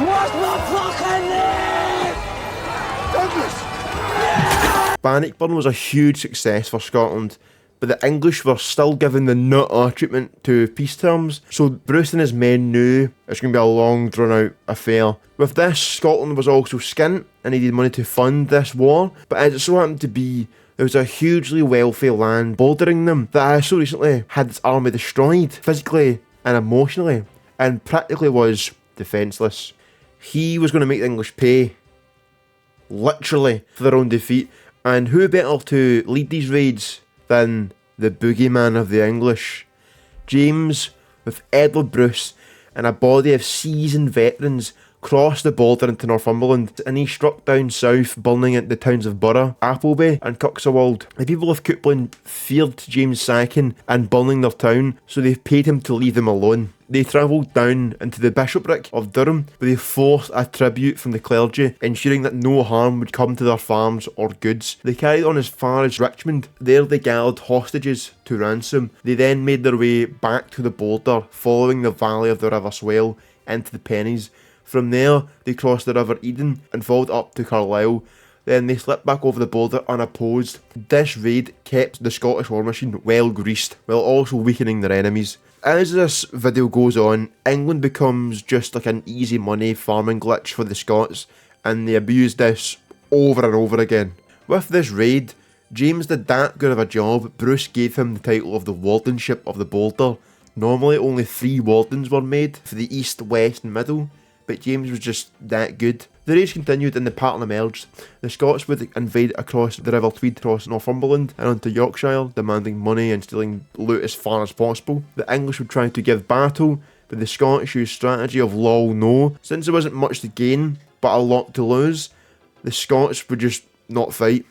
What's my fucking name? Douglas! Bannockburn was a huge success for Scotland, but the English were still given the nut treatment to peace terms, so Bruce and his men knew it's going to be a long drawn out affair. With this, Scotland was also skint and needed money to fund this war, but as it so happened to be, there was a hugely wealthy land bordering them that had so recently had its army destroyed, physically and emotionally, and practically was defenceless. He was going to make the English pay, literally, for their own defeat, and who better to lead these raids than the boogeyman of the English? James, with Edward Bruce and a body of seasoned veterans, crossed the border into Northumberland, and he struck down south, burning the towns of Burgh, Appleby and Cuxhawold. The people of Coupland feared James sacking and burning their town, so they paid him to leave them alone. They travelled down into the bishopric of Durham, where they forced a tribute from the clergy, ensuring that no harm would come to their farms or goods. They carried on as far as Richmond. There they gathered hostages to ransom. They then made their way back to the border, following the valley of the River Swale into the Pennies. From there, they crossed the River Eden and followed up to Carlisle. Then they slipped back over the border unopposed. This raid kept the Scottish war machine well greased, while also weakening their enemies. As this video goes on, England becomes just like an easy money farming glitch for the Scots, and they abuse this over and over again. With this raid, James did that good of a job, Bruce gave him the title of the Wardenship of the Border. Normally only 3 wardens were made for the East, West and Middle, but James was just that good. The raids continued and the pattern emerged. The Scots would invade across the River Tweed, across Northumberland and onto Yorkshire, demanding money and stealing loot as far as possible. The English would try to give battle, but the Scottish used strategy of lol no. Since there wasn't much to gain, but a lot to lose, the Scots would just not fight.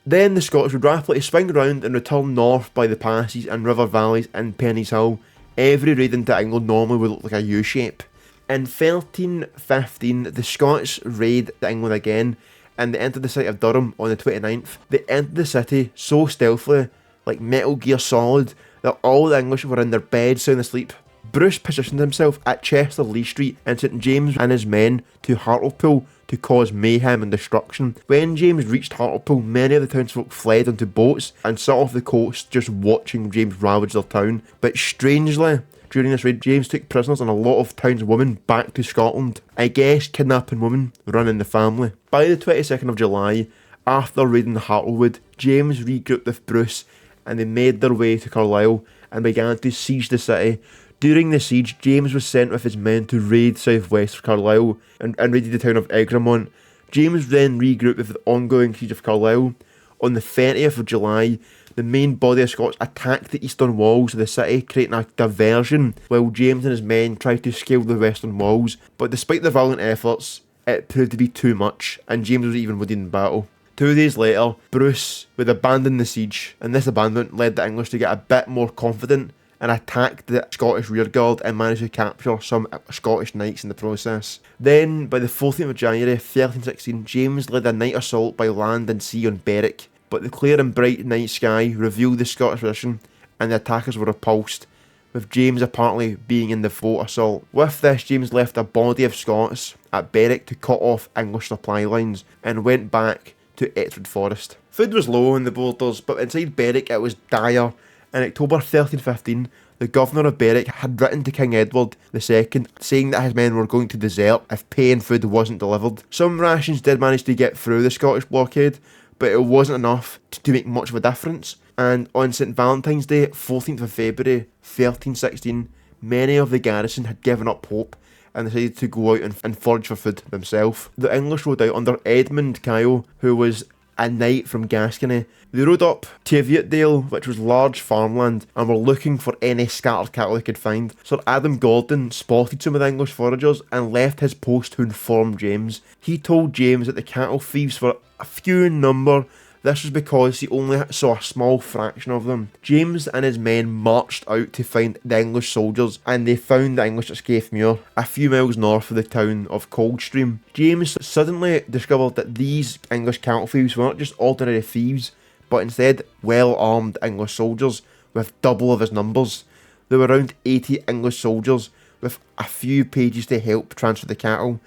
Then the Scots would rapidly swing around and return north by the passes and river valleys and Penny's Hill. Every raid into England normally would look like a U-shape. In 1315, the Scots raid England again, and they entered the city of Durham on the 29th. They entered the city so stealthily, like Metal Gear Solid, that all the English were in their beds sound asleep. Bruce positioned himself at Chester Lee Street and sent James and his men to Hartlepool to cause mayhem and destruction. When James reached Hartlepool, many of the townsfolk fled onto boats and sat off the coast just watching James ravage their town. But strangely, during this raid, James took prisoners and a lot of townswomen back to Scotland. I guess kidnapping women running the family. By the 22nd of July, after raiding Hartlewood, James regrouped with Bruce and they made their way to Carlisle and began to siege the city. During the siege, James was sent with his men to raid southwest of Carlisle and raided the town of Egremont. James then regrouped with the ongoing siege of Carlisle. On the 30th of July, the main body of Scots attacked the eastern walls of the city, creating a diversion, while James and his men tried to scale the western walls. But despite their valiant efforts, it proved to be too much, and James was even wounded in battle. 2 days later, Bruce would abandon the siege, and this abandonment led the English to get a bit more confident and attacked the Scottish rearguard and managed to capture some Scottish knights in the process. Then, by the 14th of January 1316, James led a night assault by land and sea on Berwick, but the clear and bright night sky revealed the Scottish position and the attackers were repulsed, with James apparently being in the fort assault. With this, James left a body of Scots at Berwick to cut off English supply lines and went back to Ettrick Forest. Food was low on the borders, but inside Berwick it was dire. In October 1315, the governor of Berwick had written to King Edward II saying that his men were going to desert if pay and food wasn't delivered. Some rations did manage to get through the Scottish blockade, but it wasn't enough to make much of a difference. And on St Valentine's Day, 14th of February 1316, many of the garrison had given up hope and decided to go out and forage for food themselves. The English rode out under Edmund Kyle, who was a knight from Gascony. They rode up to Weardale, which was large farmland, and were looking for any scattered cattle they could find. Sir Adam Gordon spotted some of the English foragers and left his post to inform James. He told James that the cattle thieves were a few in number. This was because he only saw a small fraction of them. James and his men marched out to find the English soldiers, and they found the English at Skaithmuir, a few miles north of the town of Coldstream. James suddenly discovered that these English cattle thieves were not just ordinary thieves, but instead well-armed English soldiers with double of his numbers. There were around 80 English soldiers with a few pages to help transfer the cattle.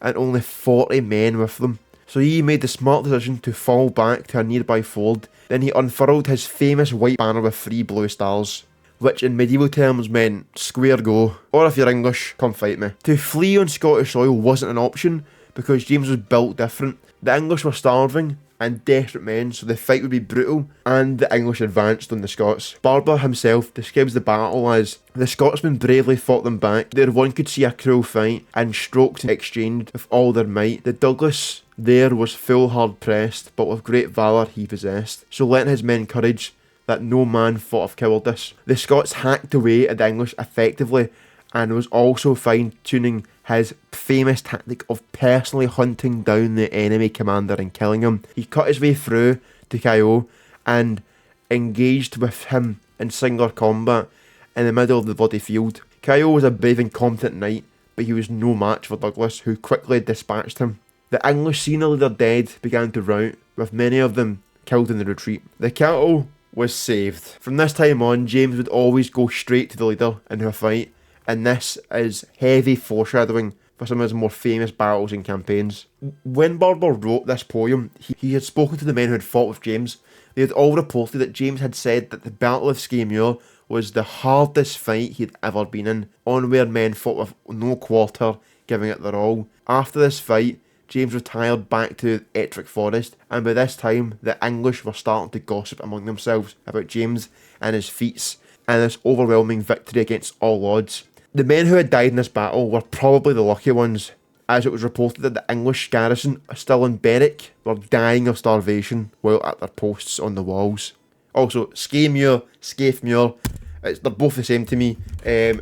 and only 40 men with them. So he made the smart decision to fall back to a nearby ford. Then he unfurled his famous white banner with 3 blue stars, which in medieval terms meant square go, or if you're English, come fight me. To flee on Scottish soil wasn't an option because James was built different. The English were starving and desperate men, so the fight would be brutal, and the English advanced on the Scots. Barbour himself describes the battle as, the Scotsmen bravely fought them back. There one could see a cruel fight, and strokes exchanged with all their might. The Douglas there was full hard pressed, but with great valour he possessed. So lent his men courage, that no man fought of cowardice. The Scots hacked away at the English effectively, and was also fine-tuning his famous tactic of personally hunting down the enemy commander and killing him. He cut his way through to Kyo and engaged with him in singular combat in the middle of the bloody field. Kyo was a brave and competent knight, but he was no match for Douglas, who quickly dispatched him. The English, seeing the leader dead, began to rout, with many of them killed in the retreat. The capital was saved. From this time on, James would always go straight to the leader in a fight, and this is heavy foreshadowing for some of his more famous battles and campaigns. When Barbour wrote this poem, he had spoken to the men who had fought with James. They had all reported that James had said that the Battle of Skaithmuir was the hardest fight he had ever been in, on where men fought with no quarter, giving it their all. After this fight, James retired back to Ettrick Forest, and by this time the English were starting to gossip among themselves about James and his feats and this overwhelming victory against all odds. The men who had died in this battle were probably the lucky ones, as it was reported that the English garrison still in Berwick were dying of starvation while at their posts on the walls. Also, Skaithmuir, they're both the same to me.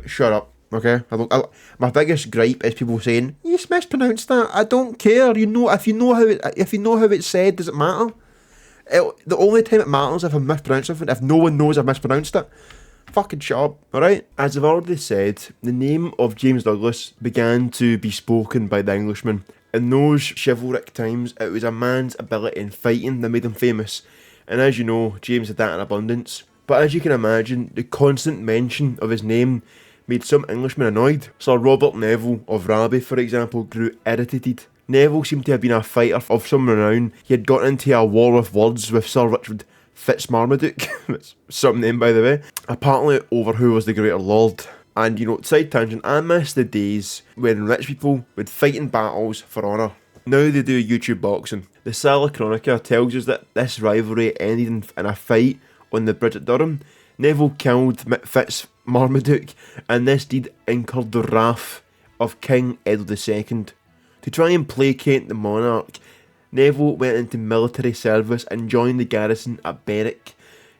Shut up, okay? My biggest gripe is people saying, "You mispronounced that." I don't care. If you know how it's said, does it matter? The only time it matters if I mispronounce something, if no one knows I've mispronounced it. Fucking shut up, alright? As I've already said, the name of James Douglas began to be spoken by the Englishmen. In those chivalric times, it was a man's ability in fighting that made him famous, and as you know, James had that in abundance. But as you can imagine, the constant mention of his name made some Englishmen annoyed. Sir Robert Neville of Raby, for example, grew irritated. Neville seemed to have been a fighter of some renown. He had got into a war with words with Sir Richard Fitzmarmaduke, that's some name by the way, apparently over who was the greater lord. And side tangent, I miss the days when rich people would fight in battles for honour. Now they do YouTube boxing. The Sala Chronicles tells us that this rivalry ended in a fight on the bridge at Durham. Neville killed Fitzmarmaduke, and this deed incurred the wrath of King Edward II. To try and placate the monarch, Neville went into military service and joined the garrison at Berwick.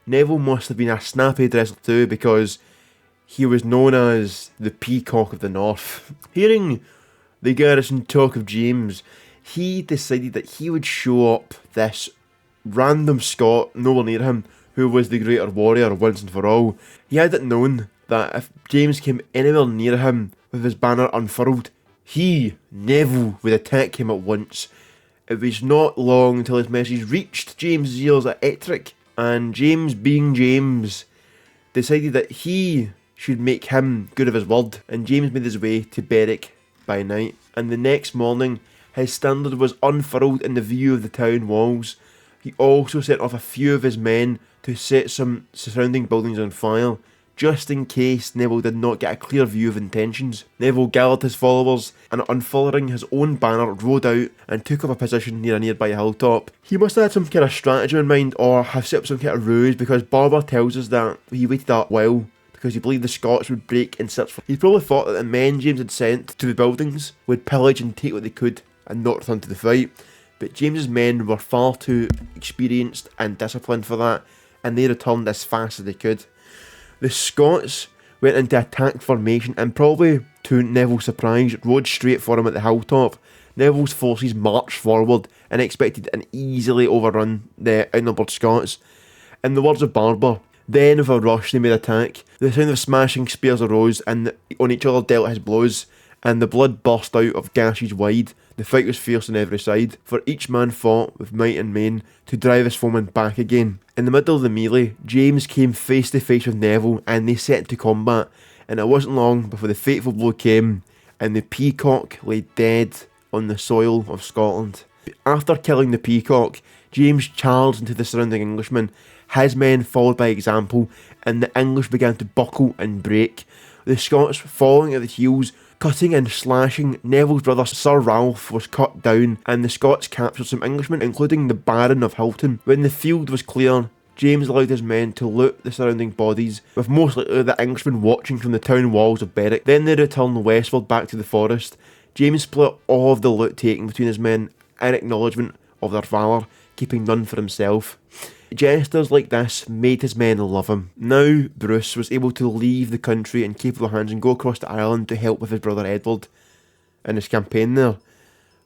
Neville must have been a snappy dresser too, because he was known as the Peacock of the North. Hearing the garrison talk of James, he decided that he would show up this random Scot nowhere near him, who was the greater warrior once and for all. He had it known that if James came anywhere near him with his banner unfurled, he, Neville, would attack him at once. It was not long until his message reached James' ears at Ettrick, and James, being James, decided that he should make him good of his word, and James made his way to Berwick by night. And the next morning, his standard was unfurled in the view of the town walls. He also sent off a few of his men to set some surrounding buildings on fire, just in case Neville did not get a clear view of intentions. Neville gathered his followers and, unfurling his own banner, rode out and took up a position near a nearby hilltop. He must have had some kind of strategy in mind, or have set up some kind of ruse, because Barbour tells us that he waited a while because he believed the Scots would break and search for. He probably thought that the men James had sent to the buildings would pillage and take what they could and not return to the fight. But James's men were far too experienced and disciplined for that, and they returned as fast as they could. The Scots went into attack formation and, probably to Neville's surprise, rode straight for him at the hilltop. Neville's forces marched forward and expected and easily overrun the outnumbered Scots. In the words of Barbour, then with a rush they made attack. The sound of smashing spears arose, and on each other dealt his blows, and the blood burst out of gashes wide. The fight was fierce on every side, for each man fought with might and main to drive his foeman back again. In the middle of the melee, James came face to face with Neville, and they set to combat, and it wasn't long before the fateful blow came, and the Peacock lay dead on the soil of Scotland. After killing the Peacock, James charged into the surrounding Englishmen, his men followed by example, and the English began to buckle and break. The Scots following at the heels, cutting and slashing. Neville's brother Sir Ralph was cut down, and the Scots captured some Englishmen, including the Baron of Hilton. When the field was clear, James allowed his men to loot the surrounding bodies, with most likely the Englishmen watching from the town walls of Berwick. Then they returned westward back to the forest. James split all of the loot taken between his men in acknowledgement of their valour, keeping none for himself. Gestures like this made his men love him. Now Bruce was able to leave the country in capable hands and go across to Ireland to help with his brother Edward in his campaign there.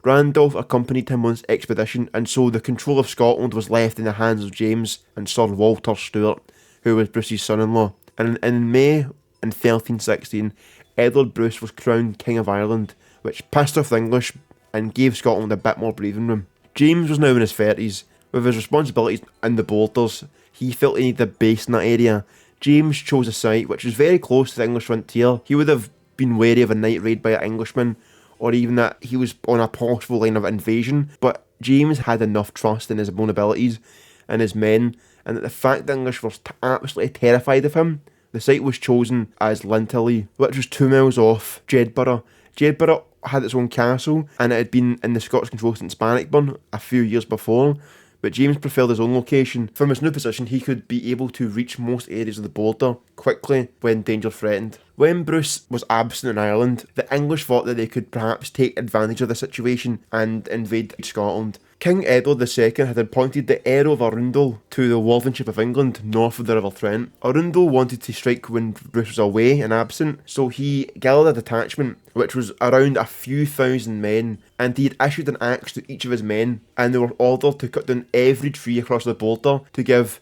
Randolph accompanied him on his expedition, and so the control of Scotland was left in the hands of James and Sir Walter Stewart, who was Bruce's son-in-law. And in May in 1316, Edward Bruce was crowned King of Ireland, which pissed off the English and gave Scotland a bit more breathing room. James was now in his 30s. With his responsibilities in the borders, he felt he needed a base in that area. James chose a site which was very close to the English frontier. He would have been wary of a night raid by an Englishman, or even that he was on a possible line of invasion, but James had enough trust in his own abilities and his men, and that the fact the English were absolutely terrified of him. The site was chosen as Lintilly, which was 2 miles off Jedburgh. Jedburgh had its own castle, and it had been in the Scots control since Bannockburn a few years before, but James preferred his own location. From his new position, he could be able to reach most areas of the border quickly when danger threatened. When Bruce was absent in Ireland, the English thought that they could perhaps take advantage of the situation and invade Scotland. King Edward II had appointed the Earl of Arundel to the wardenship of England north of the River Trent. Arundel wanted to strike when Bruce was away and absent, so he gathered a detachment which was around a few thousand men, and he had issued an axe to each of his men, and they were ordered to cut down every tree across the border to give,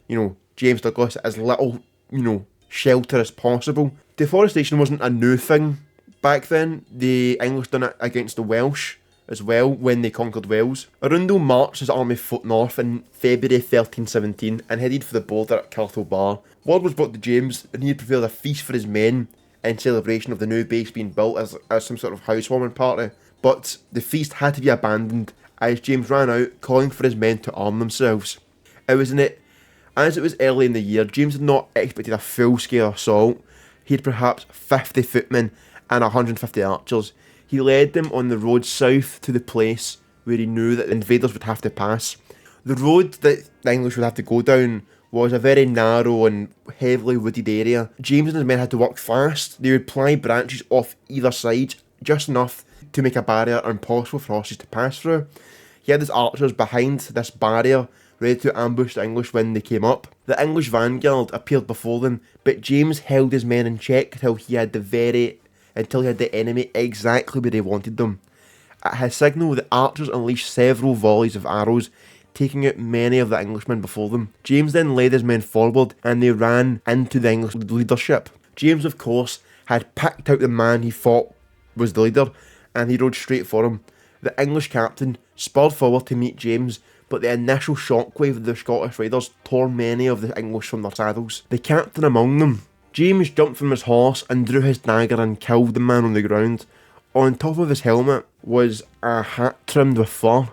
James Douglas as little, shelter as possible. Deforestation wasn't a new thing back then. The English done it against the Welsh as well when they conquered Wales. Arundel marched his army north in February 1317 and headed for the border at Bar. Word was brought to James and he had prepared a feast for his men in celebration of the new base being built as some sort of housewarming party. But the feast had to be abandoned as James ran out, calling for his men to arm themselves. As it was early in the year, James had not expected a full-scale assault. He had perhaps 50 footmen and 150 archers. He led them on the road south to the place where he knew that the invaders would have to pass. The road that the English would have to go down was a very narrow and heavily wooded area. James and his men had to work fast. They would ply branches off either side, just enough to make a barrier impossible for horses to pass through. He had his archers behind this barrier, ready to ambush the English when they came up. The English vanguard appeared before them, but James held his men in check until he had the enemy exactly where he wanted them. At his signal, the archers unleashed several volleys of arrows, taking out many of the Englishmen before them. James then led his men forward, and they ran into the English leadership. James, of course, had picked out the man he thought was the leader, and he rode straight for him. The English captain spurred forward to meet James, but the initial shockwave of the Scottish riders tore many of the English from their saddles. The captain among them, James jumped from his horse and drew his dagger and killed the man on the ground. On top of his helmet was a hat trimmed with fur.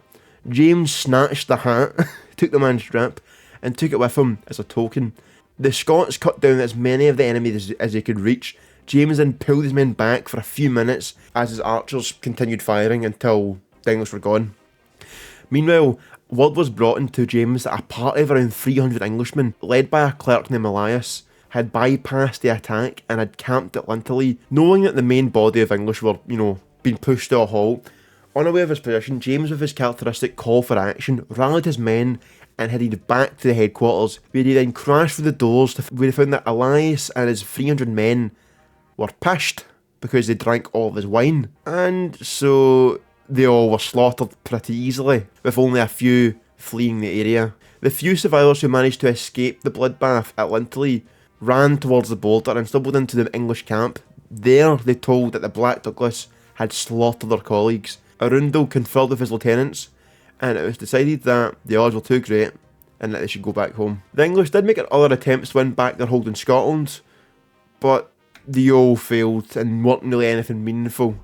James snatched the hat, took the man's strip, and took it with him as a token. The Scots cut down as many of the enemy as they could reach. James then pulled his men back for a few minutes as his archers continued firing until the English were gone. Meanwhile, word was brought in to James that a party of around 300 Englishmen, led by a clerk named Elias, had bypassed the attack and had camped at Lintilly. Knowing that the main body of English were, being pushed to a halt, unaware of his position, James, with his characteristic call for action, rallied his men and headed back to the headquarters, where he then crashed through the doors where he found that Elias and his 300 men were pissed because they drank all of his wine. And so they all were slaughtered pretty easily, with only a few fleeing the area. The few survivors who managed to escape the bloodbath at Lintilly ran towards the border and stumbled into the English camp. There, they told that the Black Douglas had slaughtered their colleagues. Arundel conferred with his lieutenants, and it was decided that the odds were too great and that they should go back home. The English did make other attempts to win back their hold in Scotland, but they all failed and weren't really anything meaningful.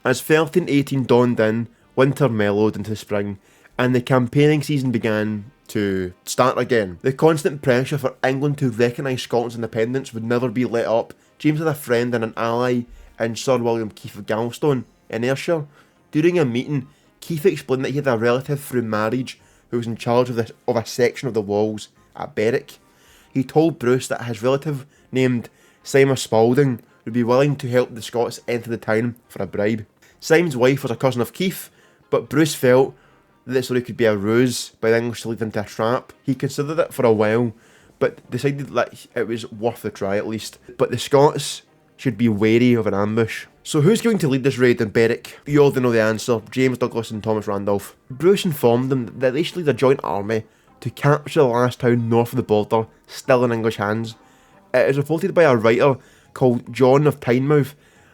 As 1318 dawned in, winter mellowed into spring, and the campaigning season began to start again. The constant pressure for England to recognise Scotland's independence would never be let up. James had a friend and an ally in Sir William Keith of Galstone in Ayrshire. During a meeting, Keith explained that he had a relative through marriage who was in charge of a section of the walls at Berwick. He told Bruce that his relative, named Simon Spalding, would be willing to help the Scots enter the town for a bribe. Simon's wife was a cousin of Keith, but Bruce felt that this story could be a ruse by the English to lead into a trap. He considered it for a while, but decided that it was worth the try at least. But the Scots should be wary of an ambush. So who's going to lead this raid in Berwick? You already know the answer: James Douglas and Thomas Randolph. Bruce informed them that they should lead a joint army to capture the last town north of the border, still in English hands. It is reported by a writer called John of Tynemouth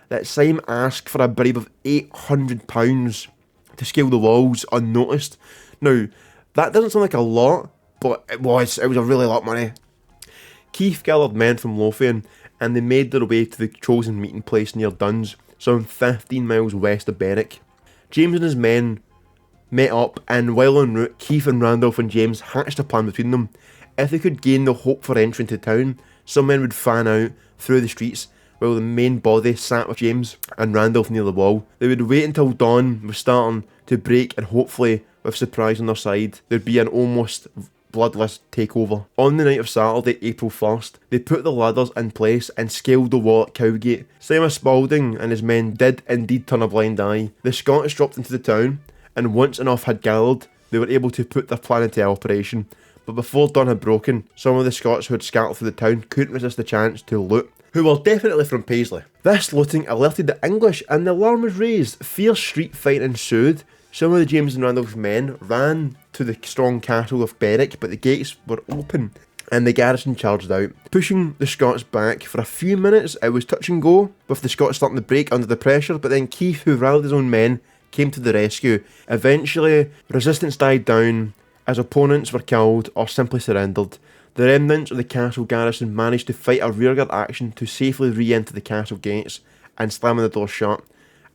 that Simon asked for a bribe of £800 to scale the walls unnoticed. Now, that doesn't sound like a lot, but it was a really lot of money. Keith gathered men from Lothian, and they made their way to the chosen meeting place near Duns, some 15 miles west of Berwick. James and his men met up, and while en route, Keith and Randolph and James hatched a plan between them. If they could gain the hope for entry into town, some men would fan out through the streets while the main body sat with James and Randolph near the wall. They would wait until dawn was starting to break, and hopefully, with surprise on their side, there'd be an almost bloodless takeover. On the night of Saturday, April 1st, they put the ladders in place and scaled the wall at Cowgate. Simon Spalding and his men did indeed turn a blind eye. The Scottish dropped into the town, and once enough had gathered, they were able to put their plan into operation. But before dawn had broken, some of the Scots who had scattered through the town couldn't resist the chance to loot, who were definitely from Paisley. This looting alerted the English, and the alarm was raised. Fierce street fight ensued. Some of the James and Randolph's men ran to the strong castle of Berwick, but the gates were open, and the garrison charged out, pushing the Scots back. For a few minutes, it was touch and go, with the Scots starting to break under the pressure, but then Keith, who rallied his own men, came to the rescue. Eventually, resistance died down, as opponents were killed or simply surrendered. The remnants of the castle garrison managed to fight a rearguard action to safely re-enter the castle gates and slamming the door shut,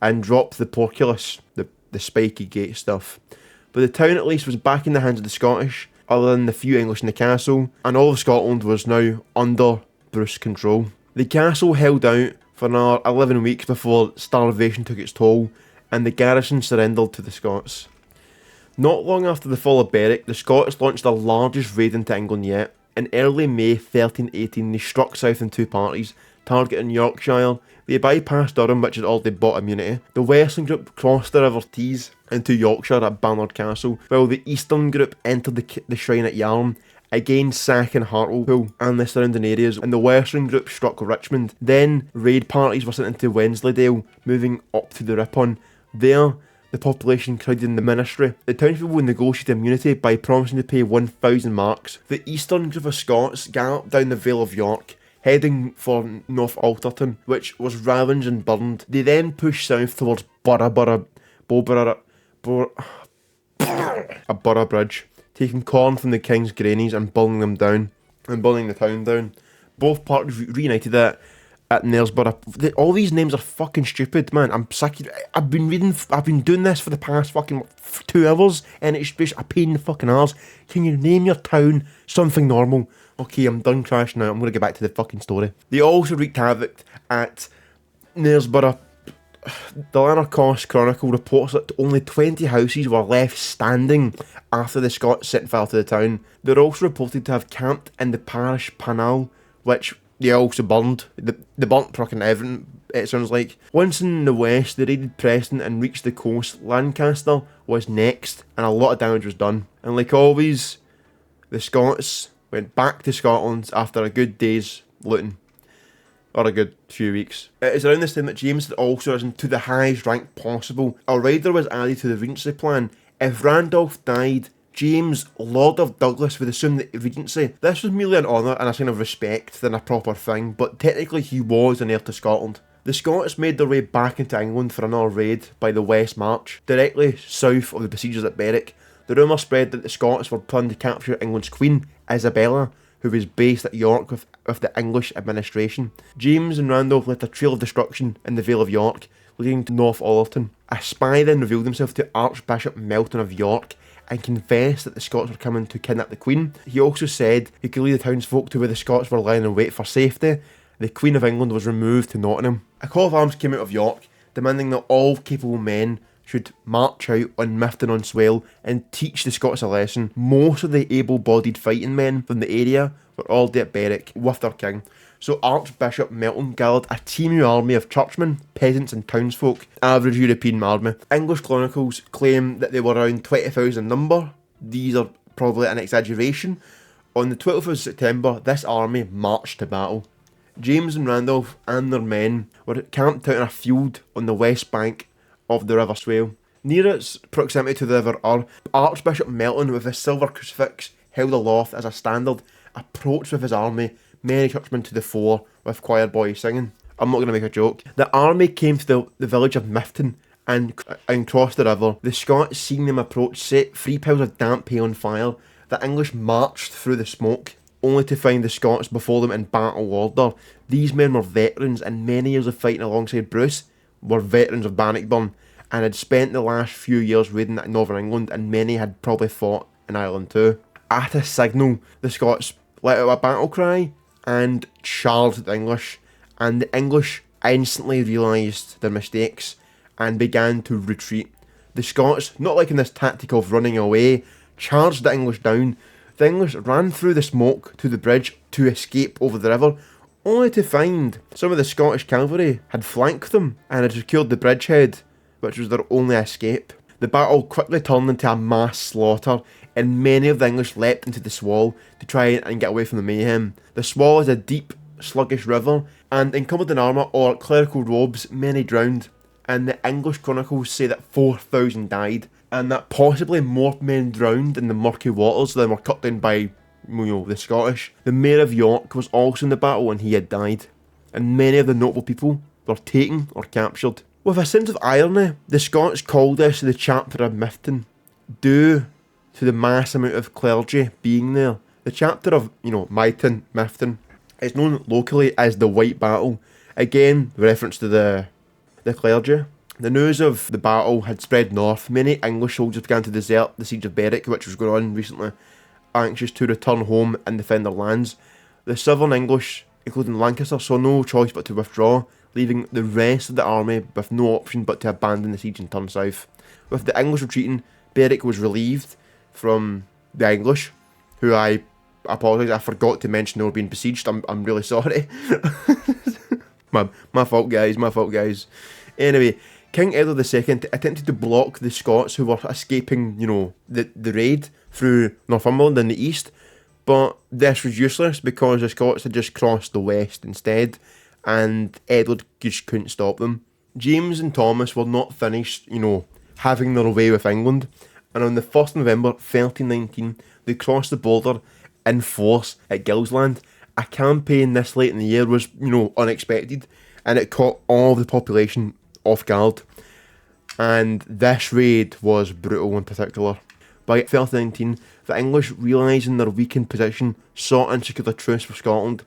and drop the portcullis, the spiky gate stuff. But the town at least was back in the hands of the Scottish, other than the few English in the castle, and all of Scotland was now under Bruce control. The castle held out for another 11 weeks before starvation took its toll, and the garrison surrendered to the Scots. Not long after the fall of Berwick, the Scots launched the largest raid into England yet. In early May 1318, they struck south in two parties, targeting Yorkshire. They bypassed Durham, which had already bought immunity. The western group crossed the River Tees into Yorkshire at Barnard Castle, while the eastern group entered the shrine at Yarm, again sacking Hartlepool and the surrounding areas, and the western group struck Richmond. Then raid parties were sent into Wensleydale, moving up to the Ripon. There, the population crowded in the ministry. The townspeople negotiated immunity by promising to pay 1,000 marks. The eastern group of Scots galloped down the Vale of York, heading for North Alderton, which was ravaged and burned. They then pushed south towards Boroughbridge, taking corn from the King's granaries and burning the town down. Both parties reunited at Knaresborough. All these names are fucking stupid, man. I'm sick. I've been doing this for the past fucking 2 hours, and it's just a pain in the fucking arse. Can you name your town something normal? Okay, I'm done crashing out. I'm going to get back to the fucking story. They also wreaked havoc at Knaresborough. The Lanarkos Chronicle reports that only 20 houses were left standing after the Scots set fire to the town. They're also reported to have camped in the parish Panal, which they also burned. They burnt fucking everything, it sounds like. Once in the west, they raided Preston and reached the coast. Lancaster was next, and a lot of damage was done. And like always, the Scots went back to Scotland after a good day's looting. Or a good few weeks. It is around this time that James had also risen to the highest rank possible. A rider was added to the regency plan. If Randolph died, James, Lord of Douglas, would assume the regency. This was merely an honour and a sign of respect than a proper thing, but technically he was an heir to Scotland. The Scots made their way back into England for another raid by the West March, directly south of the besiegers at Berwick. The rumour spread that the Scots were planning to capture England's Queen, Isabella, who was based at York with the English administration. James and Randolph left a trail of destruction in the Vale of York, leading to North Ollerton. A spy then revealed himself to Archbishop Myton of York and confessed that the Scots were coming to kidnap the Queen. He also said he could lead the townsfolk to where the Scots were lying in wait for safety. The Queen of England was removed to Nottingham. A call of arms came out of York, demanding that all capable men should march out on Myton-on-Swale and teach the Scots a lesson. Most of the able-bodied fighting men from the area were already at Berwick with their king. So Archbishop Myton gathered a teeming army of churchmen, peasants and townsfolk, average European army. English chronicles claim that they were around 20,000 in number. These are probably an exaggeration. On the 12th of September, this army marched to battle. James and Randolph and their men were camped out in a field on the west bank of the River Swale. Near its proximity to the River Ur, Archbishop Myton, with his silver crucifix held aloft as a standard, approached with his army, many churchmen to the fore, with choir boys singing. I'm not going to make a joke. The army came to the village of Myton and crossed the river. The Scots, seeing them approach, set 3 piles of damp hay on fire. The English marched through the smoke, only to find the Scots before them in battle order. These men were veterans, and many years of fighting alongside Bruce were veterans of Bannockburn, and had spent the last few years raiding Northern England, and many had probably fought in Ireland too. At a signal, the Scots let out a battle cry and charged the English, and the English instantly realised their mistakes and began to retreat. The Scots, not liking this tactic of running away, charged the English down. The English ran through the smoke to the bridge to escape over the river, only to find some of the Scottish cavalry had flanked them and had secured the bridgehead, which was their only escape. The battle quickly turned into a mass slaughter, and many of the English leapt into the Swale to try and get away from the mayhem. The Swale is a deep, sluggish river, and encumbered in armour or clerical robes, many drowned, and the English chronicles say that 4,000 died, and that possibly more men drowned in the murky waters than were cut down by, the Scottish. The Mayor of York was also in the battle and he had died, and many of the notable people were taken or captured. With a sense of irony, the Scots called this the chapter of Myton, due to the mass amount of clergy being there. The chapter of, Myton, is known locally as the White Battle, again, reference to the clergy. The news of the battle had spread north. Many English soldiers began to desert the siege of Berwick, which was going on recently, anxious to return home and defend their lands. The southern English, including Lancaster, saw no choice but to withdraw, leaving the rest of the army with no option but to abandon the siege and turn south. With the English retreating, Berwick was relieved from the English, who I apologise, I forgot to mention they were being besieged. I'm really sorry. my fault, guys. Anyway, King Edward II attempted to block the Scots who were escaping, the raid through Northumberland in the east, but this was useless because the Scots had just crossed the west instead, and Edward just couldn't stop them. James and Thomas were not finished, having their way with England, and on the 1st of November 1319, they crossed the border in force at Gilsland. A campaign this late in the year was, unexpected, and it caught all of the population off guard. And this raid was brutal in particular. By 1319, the English, realising their weakened position, sought and secured a truce with Scotland.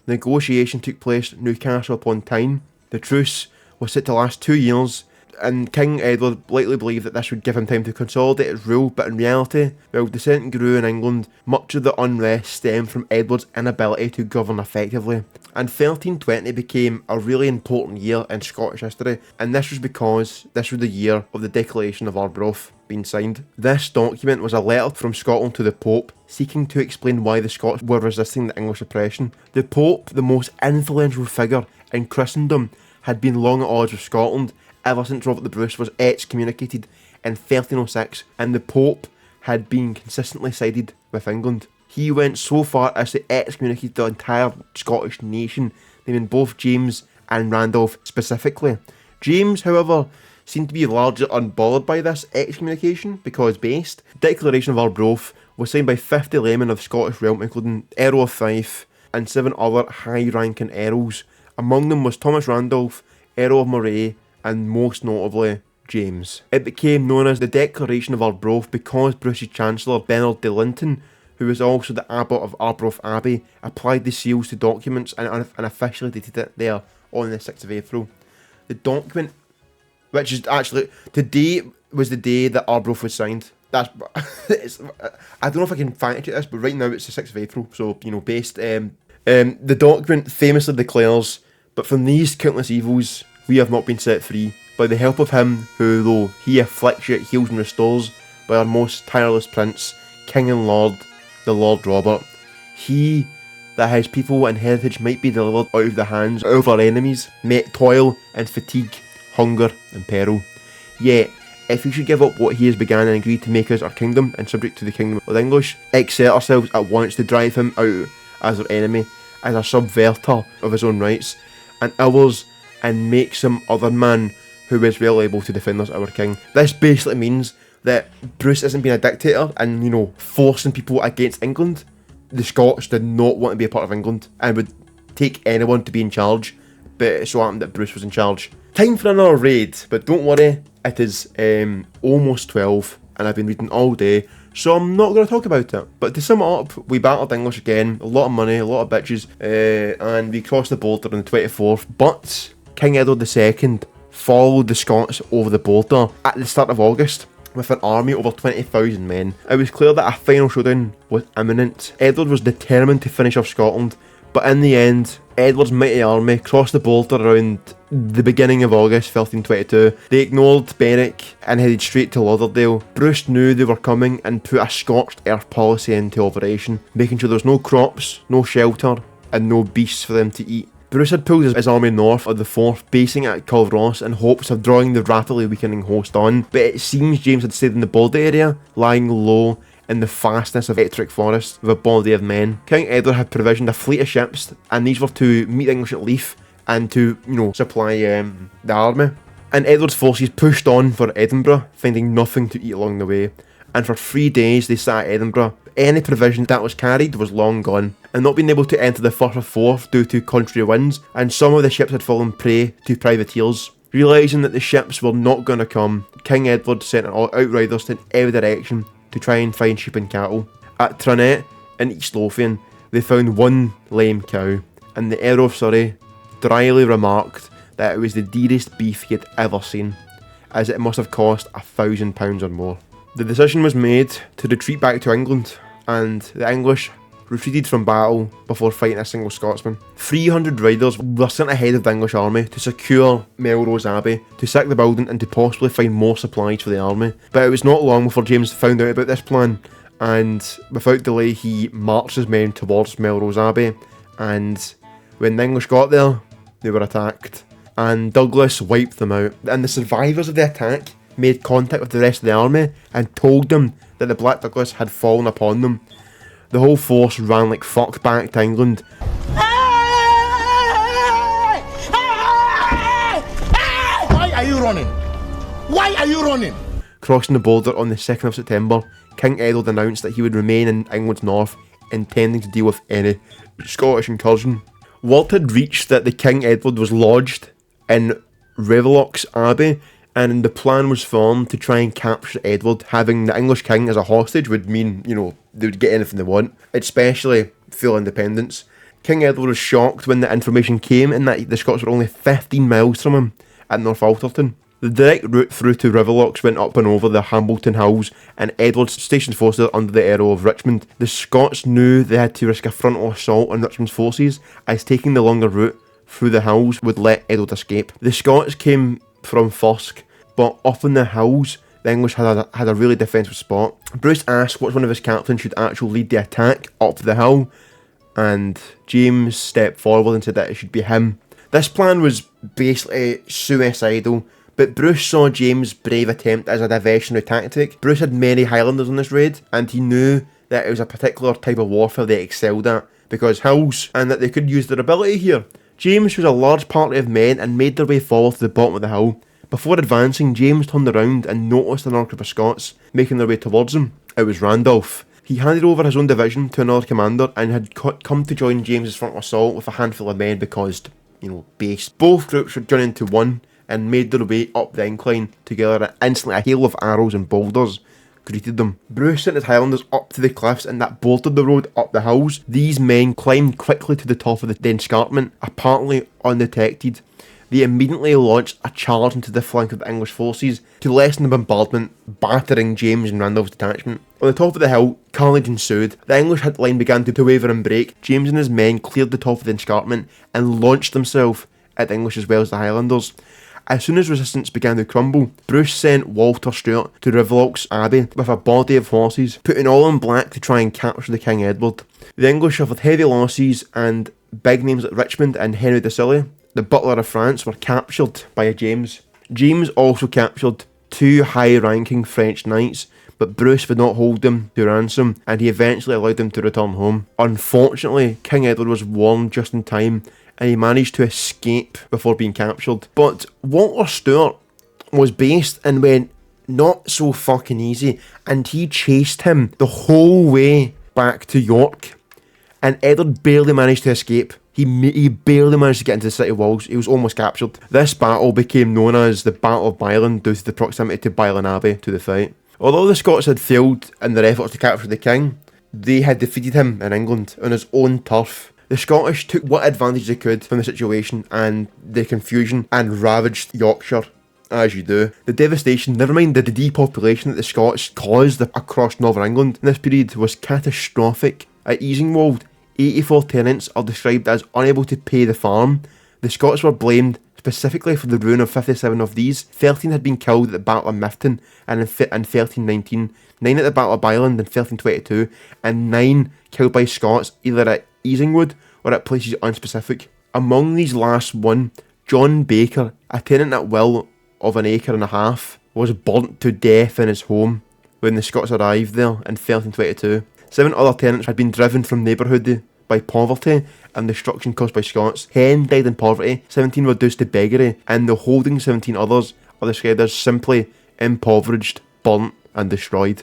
The negotiation took place at Newcastle upon Tyne. The truce was set to last 2 years, and King Edward likely believed that this would give him time to consolidate his rule, but in reality, while dissent grew in England, much of the unrest stemmed from Edward's inability to govern effectively. And 1320 became a really important year in Scottish history, and this was because this was the year of the Declaration of Arbroath being signed. This document was a letter from Scotland to the Pope, seeking to explain why the Scots were resisting the English oppression. The Pope, the most influential figure in Christendom, had been long at odds with Scotland ever since Robert the Bruce was excommunicated in 1306, and the Pope had been consistently sided with England. He went so far as to excommunicate the entire Scottish nation, naming both James and Randolph specifically. James, however, seemed to be largely unbothered by this excommunication because the Declaration of Arbroath was signed by 50 laymen of the Scottish realm, including Earl of Fife and 7 other high-ranking earls. Among them was Thomas Randolph, Earl of Moray, and most notably, James. It became known as the Declaration of Arbroath because Bruce's Chancellor Bernard de Linton, who was also the Abbot of Arbroath Abbey, applied the seals to documents and officially dated it there on the 6th of April. The document which is actually, today was the day that Arbroath was signed. That's, I don't know if I can fact check this, but right now it's the 6th of April, so, based. The document famously declares, "But from these countless evils we have not been set free, by the help of him who, though he afflicts yet heals and restores, by our most tireless prince, king and lord, the Lord Robert. He that his people and heritage might be delivered out of the hands of our enemies, met toil and fatigue, hunger and peril. Yet, if we should give up what he has begun and agree to make us our kingdom and subject to the kingdom of the English, exert ourselves at once to drive him out as our enemy, as a subverter of his own rights, and ours, and make some other man who is well able to defend us our king." This basically means that Bruce isn't being a dictator and, forcing people against England. The Scots did not want to be a part of England and would take anyone to be in charge, but it so happened that Bruce was in charge. Time for another raid, but don't worry, it is almost 12 and I've been reading all day, so I'm not going to talk about it. But to sum it up, we battled English again, a lot of money, a lot of bitches, and we crossed the border on the 24th, but King Edward II followed the Scots over the border at the start of August with an army of over 20,000 men. It was clear that a final showdown was imminent. Edward was determined to finish off Scotland, but in the end, Edward's mighty army crossed the border around the beginning of August 1522. They ignored Berwick and headed straight to Lauderdale. Bruce knew they were coming and put a scorched earth policy into operation, making sure there was no crops, no shelter, and no beasts for them to eat. Bruce had pulled his army north of the Forth, basing at Culross in hopes of drawing the rapidly weakening host on, but it seems James had stayed in the border area, lying low in the fastness of Ettrick Forest with a body of men. King Edward had provisioned a fleet of ships, and these were to meet the English at Leith and to, supply the army. And Edward's forces pushed on for Edinburgh, finding nothing to eat along the way. And for 3 days they sat at Edinburgh. Any provision that was carried was long gone, and not being able to enter the Firth of Forth due to contrary winds, and some of the ships had fallen prey to privateers. Realising that the ships were not going to come, King Edward sent outriders in every direction to try and find sheep and cattle. At Tranett in East Lothian, they found one lame cow, and the Earl of Surrey dryly remarked that it was the dearest beef he had ever seen, as it must have cost £1,000 or more. The decision was made to retreat back to England, and the English retreated from battle before fighting a single Scotsman. 300 riders were sent ahead of the English army to secure Melrose Abbey, to sack the building and to possibly find more supplies for the army. But it was not long before James found out about this plan, and without delay he marched his men towards Melrose Abbey, and when the English got there, they were attacked, and Douglas wiped them out. And the survivors of the attack made contact with the rest of the army and told them that the Black Douglas had fallen upon them. The whole force ran like fuck back to England. Why are you running? Why are you running? Crossing the border on the 2nd of September, King Edward announced that he would remain in England's north, intending to deal with any Scottish incursion. Word had reached that the King Edward was lodged in Revelocks Abbey, and the plan was formed to try and capture Edward. Having the English king as a hostage would mean, they would get anything they want, especially full independence. King Edward was shocked when the information came in that the Scots were only 15 miles from him at North Alterton. The direct route through to Revelocks went up and over the Hambleton Hills, and Edward stationed forces under the Earl of Richmond. The Scots knew they had to risk a frontal assault on Richmond's forces, as taking the longer route through the hills would let Edward escape. The Scots came from Fosk, but up in the hills, the English had a really defensive spot. Bruce asked which one of his captains should actually lead the attack up the hill, and James stepped forward and said that it should be him. This plan was basically suicidal, but Bruce saw James' brave attempt as a diversionary tactic. Bruce had many Highlanders on this raid, and he knew that it was a particular type of warfare they excelled at, because hills, and that they could use their ability here. James chose a large party of men and made their way forward to the bottom of the hill. Before advancing, James turned around and noticed another group of Scots making their way towards him. It was Randolph. He handed over his own division to another commander and had come to join James's front assault with a handful of men because, base. Both groups would join into one and made their way up the incline together, and instantly a hail of arrows and boulders greeted them. Bruce sent his Highlanders up to the cliffs and that bordered the road up the hills. These men climbed quickly to the top of the escarpment, apparently undetected. they immediately launched a charge into the flank of the English forces to lessen the bombardment, battering James and Randolph's detachment. On the top of the hill, carnage ensued. The English hit line began to waver and break. James and his men cleared the top of the escarpment and launched themselves at the English as well as the Highlanders. As soon as resistance began to crumble, Bruce sent Walter Stewart to Riverloch's Abbey with a body of horses, putting all in black to try and capture the King Edward. The English suffered heavy losses, and big names like Richmond and Henry de Sully, the Butler of France, were captured by James. James also captured 2 high-ranking French knights, but Bruce would not hold them to ransom, and he eventually allowed them to return home. Unfortunately, King Edward was warned just in time, and he managed to escape before being captured. But Walter Stewart was based and went not so fucking easy, and he chased him the whole way back to York, and Edward barely managed to escape. He barely managed to get into the city walls. He was almost captured. This battle became known as the Battle of Byland due to the proximity to Byland Abbey to the fight. Although the Scots had failed in their efforts to capture the king, they had defeated him in England on his own turf. The Scottish took what advantage they could from the situation and the confusion and ravaged Yorkshire, as you do. The devastation, never mind the depopulation that the Scots caused across Northern England in this period, was catastrophic. At Easingwold, 84 tenants are described as unable to pay the farm. The Scots were blamed specifically for the ruin of 57 of these. 13 had been killed at the Battle of Myton and in 1319, 9 at the Battle of Byland in 1322, and 9 killed by Scots either at Easingwood or at places unspecific. Among these last one, John Baker, a tenant at will of an acre and a half, was burnt to death in his home when the Scots arrived there in 1322. 7 other tenants had been driven from neighbourhood by poverty and destruction caused by Scots. 10 died in poverty, 17 were reduced to beggary, and the holding 17 others are described as simply impoverished, burnt and destroyed.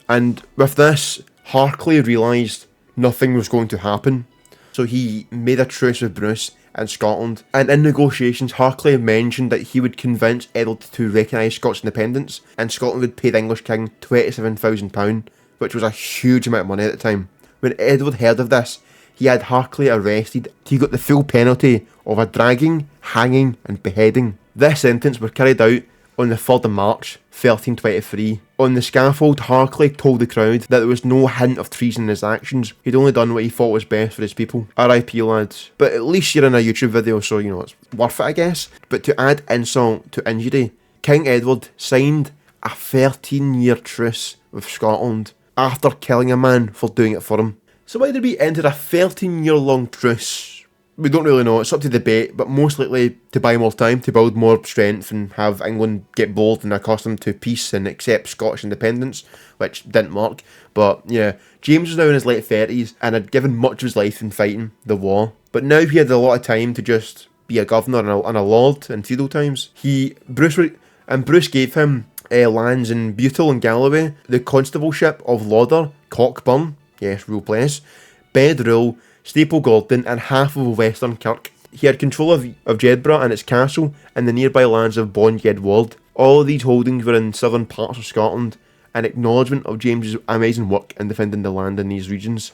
And with this, Harclay realised nothing was going to happen, so he made a truce with Bruce in Scotland, and in negotiations Harclay mentioned that he would convince Edward to recognise Scots independence, and Scotland would pay the English king £27,000, which was a huge amount of money at the time. When Edward heard of this, he had Harclay arrested. He got the full penalty of a dragging, hanging and beheading. This sentence was carried out on the 3rd of March 1323. On the scaffold, Harclay told the crowd that there was no hint of treason in his actions. He'd only done what he thought was best for his people. R.I.P. lads. But at least you're in a YouTube video, so you know, it's worth it, I guess. But to add insult to injury, King Edward signed a 13-year truce with Scotland after killing a man for doing it for him. So why did we enter a 13-year-long truce? We don't really know, it's up to debate, but most likely to buy more time, to build more strength and have England get bored and accustomed to peace and accept Scottish independence, which didn't work. But yeah, James was now in his late 30s and had given much of his life in fighting the war. But now he had a lot of time to just be a governor and a lord in feudal times. Bruce gave him lands in Beutal and Galloway, the constableship of Lauder, Cockburn, yes, real place, Bedrule, Staple Gordon and half of Western Kirk. He had control of Jedburgh and its castle and the nearby lands of Bonged Ward. All of these holdings were in southern parts of Scotland, an acknowledgement of James's amazing work in defending the land in these regions.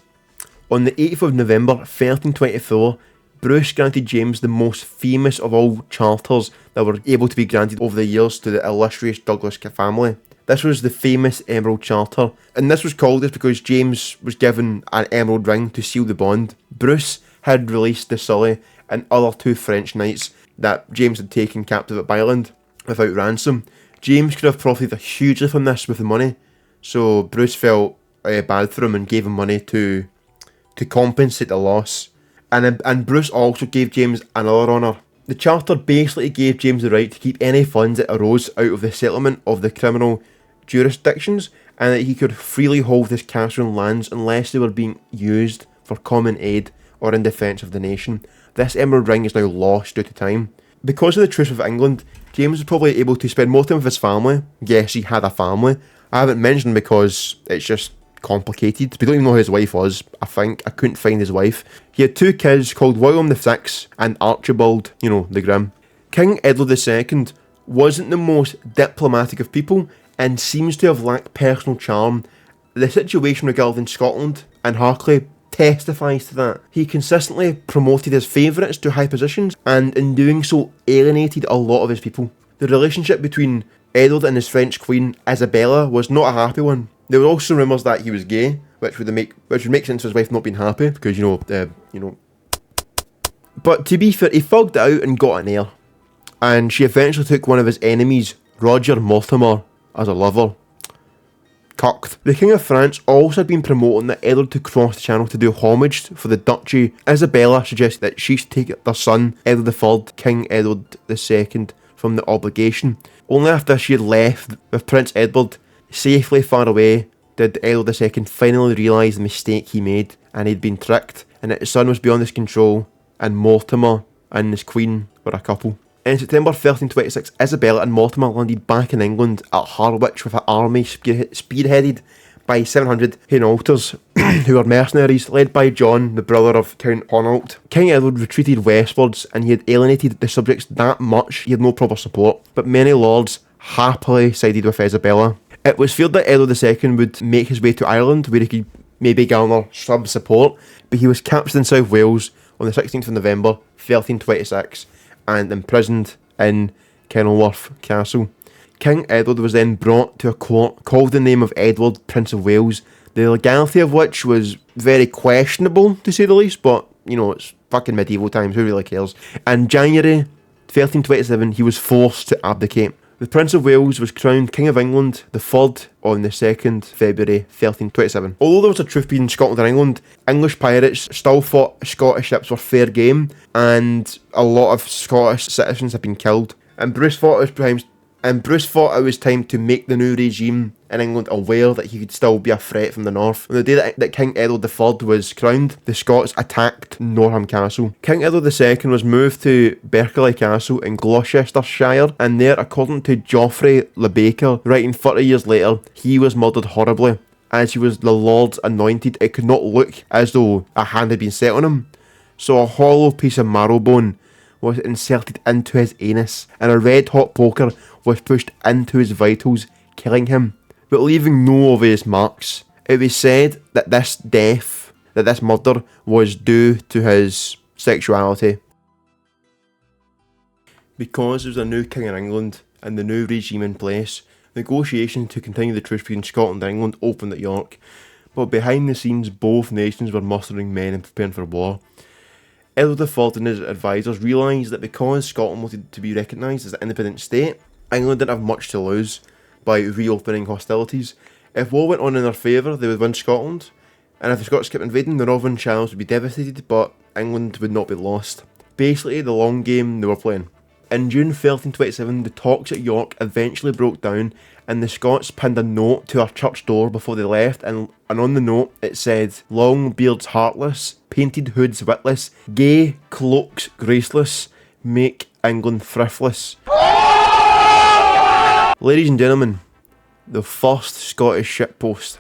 On the 8th of November 1324, Bruce granted James the most famous of all charters that were able to be granted over the years to the illustrious Douglas family. This was the famous Emerald Charter, and this was called this because James was given an emerald ring to seal the bond. Bruce had released de Sully and other 2 French knights that James had taken captive at Byland without ransom. James could have profited hugely from this with the money, so Bruce felt bad for him and gave him money to compensate the loss. And Bruce also gave James another honour. The charter basically gave James the right to keep any funds that arose out of the settlement of the criminal jurisdictions, and that he could freely hold his castle and lands unless they were being used for common aid or in defence of the nation. This emerald ring is now lost due to time. Because of the truce with England, James was probably able to spend more time with his family. Yes, he had a family. I haven't mentioned because it's just complicated. We don't even know who his wife was. I couldn't find his wife. He had 2 kids called William VI and Archibald, the Grim. King Edward II wasn't the most diplomatic of people and seems to have lacked personal charm. The situation regarding Scotland and Harclay testifies to that. He consistently promoted his favourites to high positions, and in doing so alienated a lot of his people. The relationship between Edward and his French queen Isabella was not a happy one. There were also rumours that he was gay, which would make sense to his wife not being happy, because But to be fair, he thugged it out and got an heir, and she eventually took one of his enemies, Roger Mortimer, as a lover. Cucked. The King of France also had been promoting that Edward to cross the channel to do homage for the duchy. Isabella suggested that she should take their son, Edward III, King Edward II, from the obligation. Only after she had left with Prince Edward safely far away did Edward II finally realise the mistake he made, and he'd been tricked, and that his son was beyond his control, and Mortimer and his queen were a couple. In September 1326, Isabella and Mortimer landed back in England at Harwich with an army spearheaded by 700 Hainaulters, who were mercenaries led by John, the brother of Count Hainault. King Edward retreated westwards, and he had alienated the subjects that much he had no proper support, but many lords happily sided with Isabella. It was feared that Edward II would make his way to Ireland, where he could maybe garner some support, but he was captured in South Wales on the 16th of November 1326 and imprisoned in Kenilworth Castle. King Edward was then brought to a court called the name of Edward, Prince of Wales, the legality of which was very questionable, to say the least, but, it's fucking medieval times, who really cares? In January 1327, he was forced to abdicate. The Prince of Wales was crowned King of England the 3rd on the 2nd February 1327. Although there was a truce between Scotland and England, English pirates still thought Scottish ships were fair game, and a lot of Scottish citizens had been killed. And Bruce thought it was time to make the new regime in England aware that he could still be a threat from the north. On the day that King Edward III was crowned, the Scots attacked Norham Castle. King Edward II was moved to Berkeley Castle in Gloucestershire, and there, according to Geoffrey Le Baker, writing 30 years later, he was murdered horribly. As he was the Lord's anointed, it could not look as though a hand had been set on him. So a hollow piece of marrow bone was inserted into his anus, and a red-hot poker was pushed into his vitals, killing him, but leaving no obvious marks. It was said that this murder was due to his sexuality. Because there was a new king in England and the new regime in place, negotiations to continue the truce between Scotland and England opened at York, but behind the scenes both nations were mustering men and preparing for war. Edward IV and his advisors realised that because Scotland wanted to be recognised as an independent state, England didn't have much to lose by reopening hostilities. If war went on in their favour, they would win Scotland, and if the Scots kept invading, the northern channels would be devastated, but England would not be lost. Basically, the long game they were playing. In June 1327, the talks at York eventually broke down, and the Scots pinned a note to our church door before they left, and on the note it said, "Long beards heartless, painted hoods witless, gay cloaks graceless, make England thriftless." Ladies and gentlemen, the first Scottish shitpost.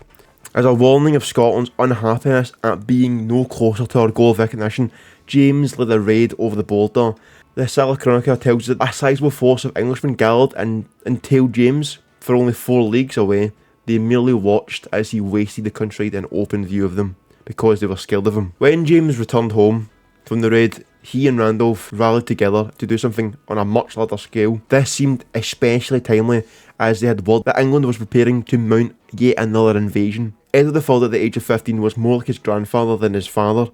As a warning of Scotland's unhappiness at being no closer to our goal of recognition, James led a raid over the border. The Sala Chronicles tells us that a sizable force of Englishmen gathered and entailed James for only 4 leagues away. They merely watched as he wasted the countryside in open view of them, because they were scared of him. When James returned home from the raid, he and Randolph rallied together to do something on a much larger scale. This seemed especially timely as they had word that England was preparing to mount yet another invasion. Edward III at the age of 15 was more like his grandfather than his father.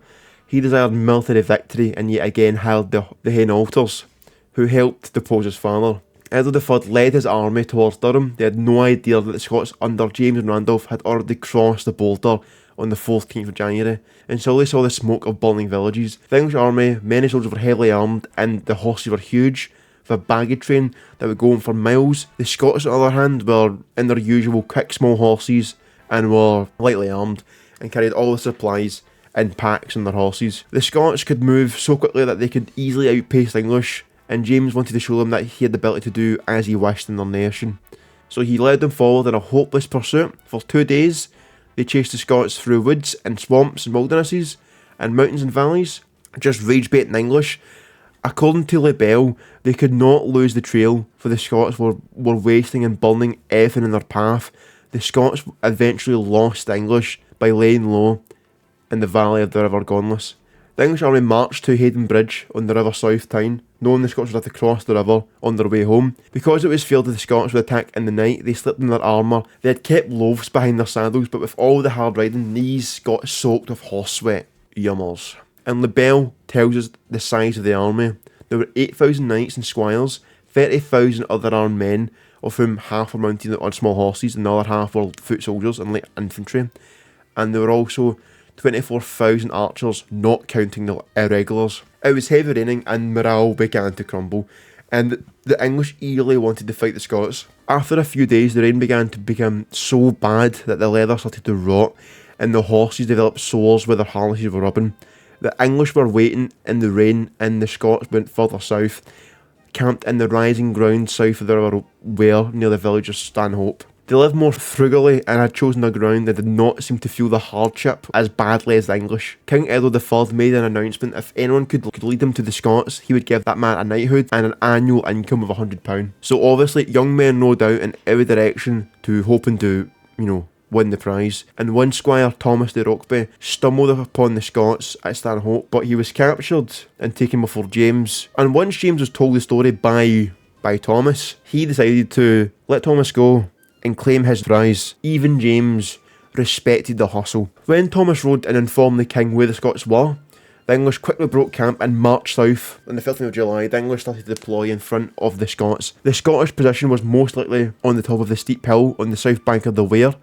He desired military victory and yet again held the Hainaulters, who helped depose his father. Edward III led his army towards Durham. They had no idea that the Scots under James and Randolph had already crossed the border on the 14th of January, until they saw the smoke of burning villages. The English army, many soldiers were heavily armed, and the horses were huge, with a baggage train that would go on for miles. The Scots, on the other hand, were in their usual quick small horses, and were lightly armed, and carried all the supplies in packs on their horses. The Scots could move so quickly that they could easily outpace the English, and James wanted to show them that he had the ability to do as he wished in their nation. So he led them forward in a hopeless pursuit. For 2 days, they chased the Scots through woods and swamps and wildernesses and mountains and valleys, just rage-baiting the English. According to Lebel, they could not lose the trail, for the Scots were wasting and burning everything in their path. The Scots eventually lost the English by laying low in the valley of the River Gonless. The English army marched to Hayden Bridge on the River South Tyne, knowing the Scots would have to cross the river on their way home. Because it was feared that the Scots would attack in the night, they slipped in their armour. They had kept loaves behind their saddles, but with all the hard riding, these got soaked with horse sweat. Yummers. And Lebel tells us the size of the army. There were 8,000 knights and squires, 30,000 other armed men, of whom half were mounted on small horses and the other half were foot soldiers and light infantry. And there were also 24,000 archers, not counting the irregulars. It was heavy raining and morale began to crumble, and the English eagerly wanted to fight the Scots. After a few days, the rain began to become so bad that the leather started to rot, and the horses developed sores where their harnesses were rubbing. The English were waiting in the rain, and the Scots went further south, camped in the rising ground south of the River Wear near the village of Stanhope. They lived more frugally and had chosen a ground that did not seem to feel the hardship as badly as the English. King Edward IV made an announcement: if anyone could lead him to the Scots, he would give that man a knighthood and an annual income of £100. So obviously young men rode out in every direction to hoping to, win the prize. And one squire, Thomas de Rokeby, stumbled upon the Scots at Stanhope, but he was captured and taken before James. And once James was told the story by Thomas, he decided to let Thomas go and claim his prize. Even James respected the hustle. When Thomas rode and informed the king where the Scots were, the English quickly broke camp and marched south. On the 15th of July, the English started to deploy in front of the Scots. The Scottish position was most likely on the top of the steep hill on the south bank of the Wear.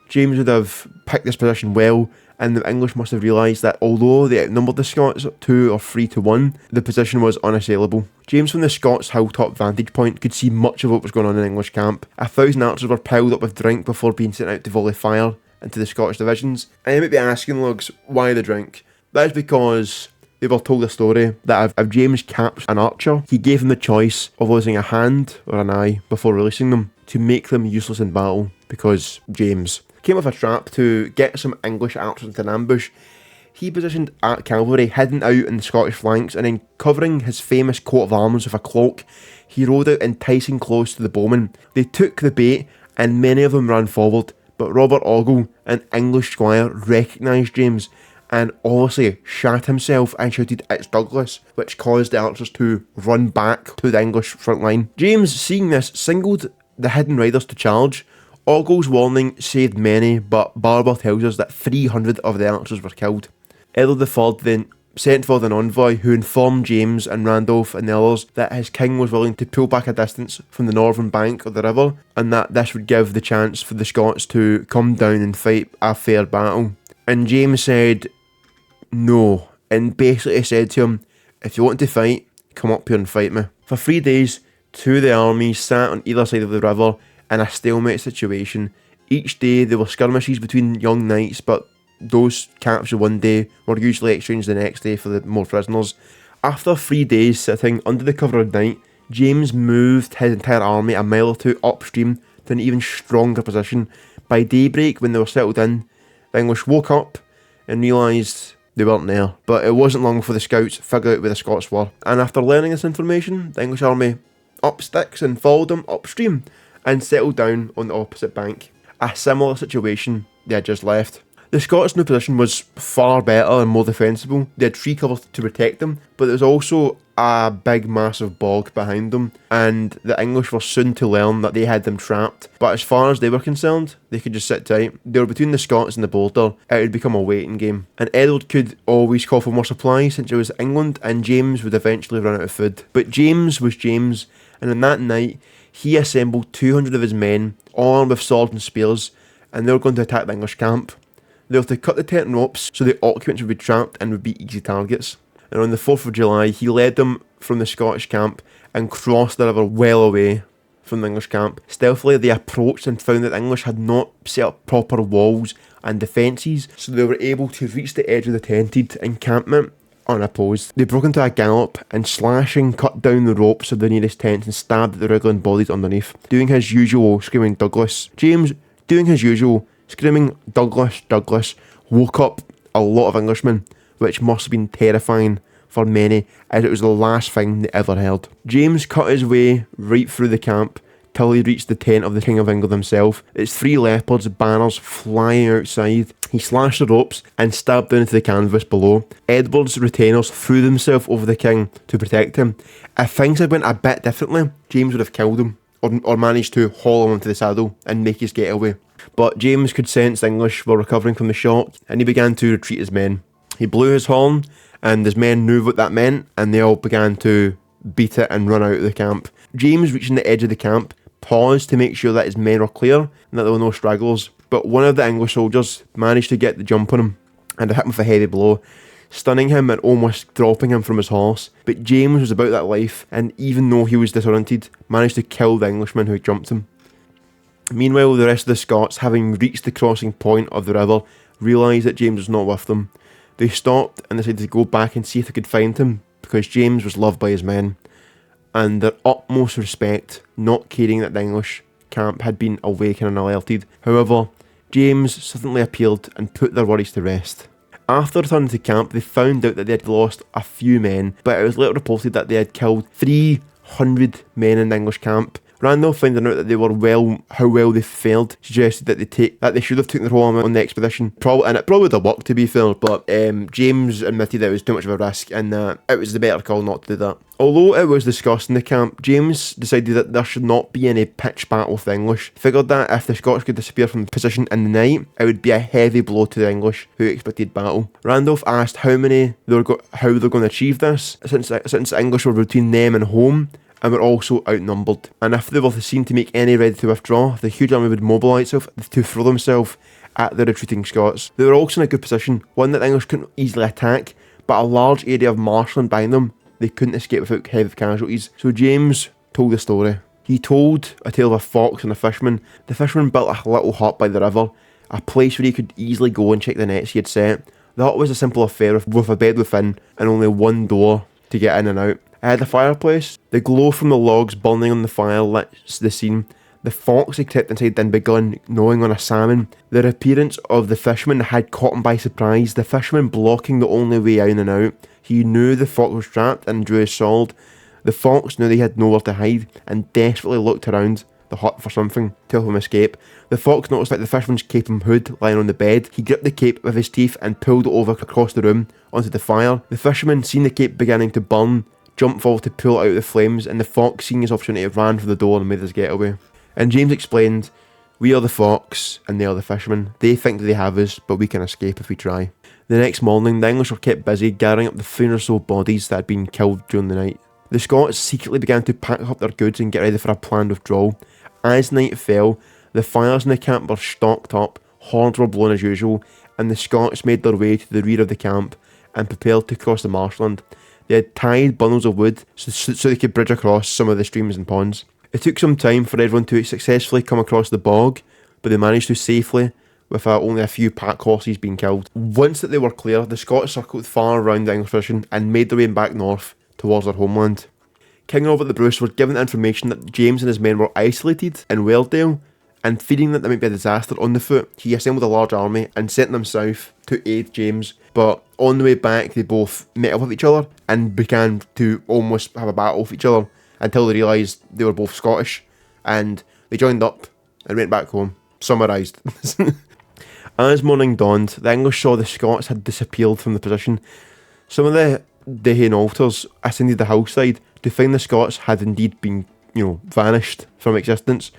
James would have picked this position well, and the English must have realised that although they outnumbered the Scots 2 or 3 to 1, the position was unassailable. James, from the Scots' hilltop vantage point, could see much of what was going on in the English camp. 1,000 archers were piled up with drink before being sent out to volley fire into the Scottish divisions. And you might be asking, Lugs, why the drink? That is because they were told a story that if James captured an archer, he gave him the choice of losing a hand or an eye before releasing them to make them useless in battle, because James came with a trap to get some English archers into an ambush. He positioned cavalry hidden out in the Scottish flanks, and then covering his famous coat of arms with a cloak, he rode out enticing close to the bowmen. They took the bait and many of them ran forward, but Robert Ogle, an English squire, recognised James and obviously shat himself and shouted, "It's Douglas," which caused the archers to run back to the English front line. James, seeing this, singled the hidden riders to charge. Ogle's warning saved many, but Barbour tells us that 300 of the archers were killed. Edward IV then sent forward an envoy who informed James and Randolph and the others that his king was willing to pull back a distance from the northern bank of the river, and that this would give the chance for the Scots to come down and fight a fair battle. And James said no, and basically said to him, "If you want to fight, come up here and fight me." For 3 days, two of the armies sat on either side of the river in a stalemate situation. Each day there were skirmishes between young knights, but those captured one day were usually exchanged the next day for the more prisoners. After 3 days sitting under the cover of night, James moved his entire army a mile or two upstream to an even stronger position. By daybreak, when they were settled in, the English woke up and realised they weren't there. But it wasn't long before the scouts figured out where the Scots were. And after learning this information, the English army up sticks and followed them upstream and settled down on the opposite bank. A similar situation they had just left. The Scots' new position was far better and more defensible. They had tree cover to protect them, but there was also a big massive bog behind them, and the English were soon to learn that they had them trapped. But as far as they were concerned, they could just sit tight. They were between the Scots and the border. It would become a waiting game. And Edward could always call for more supplies since it was England, and James would eventually run out of food. But James was James, and on that night, he assembled 200 of his men, all armed with swords and spears, and they were going to attack the English camp. They were to cut the tent ropes so the occupants would be trapped and would be easy targets. And on the 4th of July, he led them from the Scottish camp and crossed the river well away from the English camp. Stealthily, they approached and found that the English had not set up proper walls and defences, so they were able to reach the edge of the tented encampment unopposed. They broke into a gallop and, slashing, cut down the ropes of the nearest tents and stabbed at the wriggling bodies underneath, doing his usual, screaming "Douglas." James, doing his usual, screaming "Douglas, Douglas," woke up a lot of Englishmen, which must have been terrifying for many, as it was the last thing they ever heard. James cut his way right through the camp, till he reached the tent of the King of England himself. It's 3 leopards' banners flying outside. He slashed the ropes and stabbed down into the canvas below. Edward's retainers threw themselves over the king to protect him. If things had went a bit differently, James would have killed him, or managed to haul him onto the saddle and make his getaway. But James could sense the English were recovering from the shock, and he began to retreat his men. He blew his horn, and his men knew what that meant, and they all began to beat it and run out of the camp. James, reaching the edge of the camp, paused to make sure that his men were clear and that there were no stragglers. But one of the English soldiers managed to get the jump on him and hit him with a heavy blow, stunning him and almost dropping him from his horse. But James was about that life, and even though he was disoriented, managed to kill the Englishman who jumped him. Meanwhile, the rest of the Scots, having reached the crossing point of the river, realised that James was not with them. They stopped and decided to go back and see if they could find him, because James was loved by his men, and their utmost respect, not caring that the English camp had been awakened and alerted. However, James suddenly appeared and put their worries to rest. After returning to camp, they found out that they had lost a few men, but it was later reported that they had killed 300 men in the English camp. Randolph, finding out that they were how well they fared, suggested that they should have taken their whole army on the expedition. And it probably would have worked, to be fair, but James admitted that it was too much of a risk and that it was the better call not to do that. Although it was discussed in the camp, James decided that there should not be any pitched battle with the English. He figured that if the Scots could disappear from the position in the night, it would be a heavy blow to the English, who expected battle. Randolph asked how they're going to achieve this, since the English were between them and home, and were also outnumbered. And if they were seen to make any ready to withdraw, the huge army would mobilise itself to throw themselves at the retreating Scots. They were also in a good position, one that the English couldn't easily attack, but a large area of marshland behind them they couldn't escape without heavy casualties. So James told the story. He told a tale of a fox and a fisherman. The fisherman built a little hut by the river, a place where he could easily go and check the nets he had set. The hut was a simple affair with a bed within and only one door to get in and out. It had a fireplace. The glow from the logs burning on the fire lit the scene. The fox had crept inside and begun gnawing on a salmon. The appearance of the fisherman had caught him by surprise, the fisherman blocking the only way in and out. He knew the fox was trapped and drew his sword. The fox knew they had nowhere to hide and desperately looked around the hut for something to help him escape. The fox noticed that the fisherman's cape and hood lying on the bed. He gripped the cape with his teeth and pulled it over across the room onto the fire. The fisherman, seeing the cape beginning to burn, jumped forward to pull it out of the flames, and the fox, seeing his opportunity, ran for the door and made his getaway. And James explained, "We are the fox and they are the fisherman. They think that they have us, but we can escape if we try." The next morning, the English were kept busy gathering up the 300 or so bodies that had been killed during the night. The Scots secretly began to pack up their goods and get ready for a planned withdrawal. As night fell, the fires in the camp were stocked up, horns were blown as usual, and the Scots made their way to the rear of the camp and prepared to cross the marshland. They had tied bundles of wood so they could bridge across some of the streams and ponds. It took some time for everyone to successfully come across the bog, but they managed to safely, with only a few pack horses being killed. Once that they were clear, the Scots circled far around the English position and made their way back north towards their homeland. King Robert the Bruce was given the information that James and his men were isolated in Weardale, and fearing that there might be a disaster on the foot, he assembled a large army and sent them south to aid James. But on the way back, they both met up with each other and began to almost have a battle with each other until they realised they were both Scottish, and they joined up and went back home. Summarised. As morning dawned, the English saw the Scots had disappeared from the position. Some of the Hainaulters ascended the hillside to find the Scots had indeed been, vanished from existence,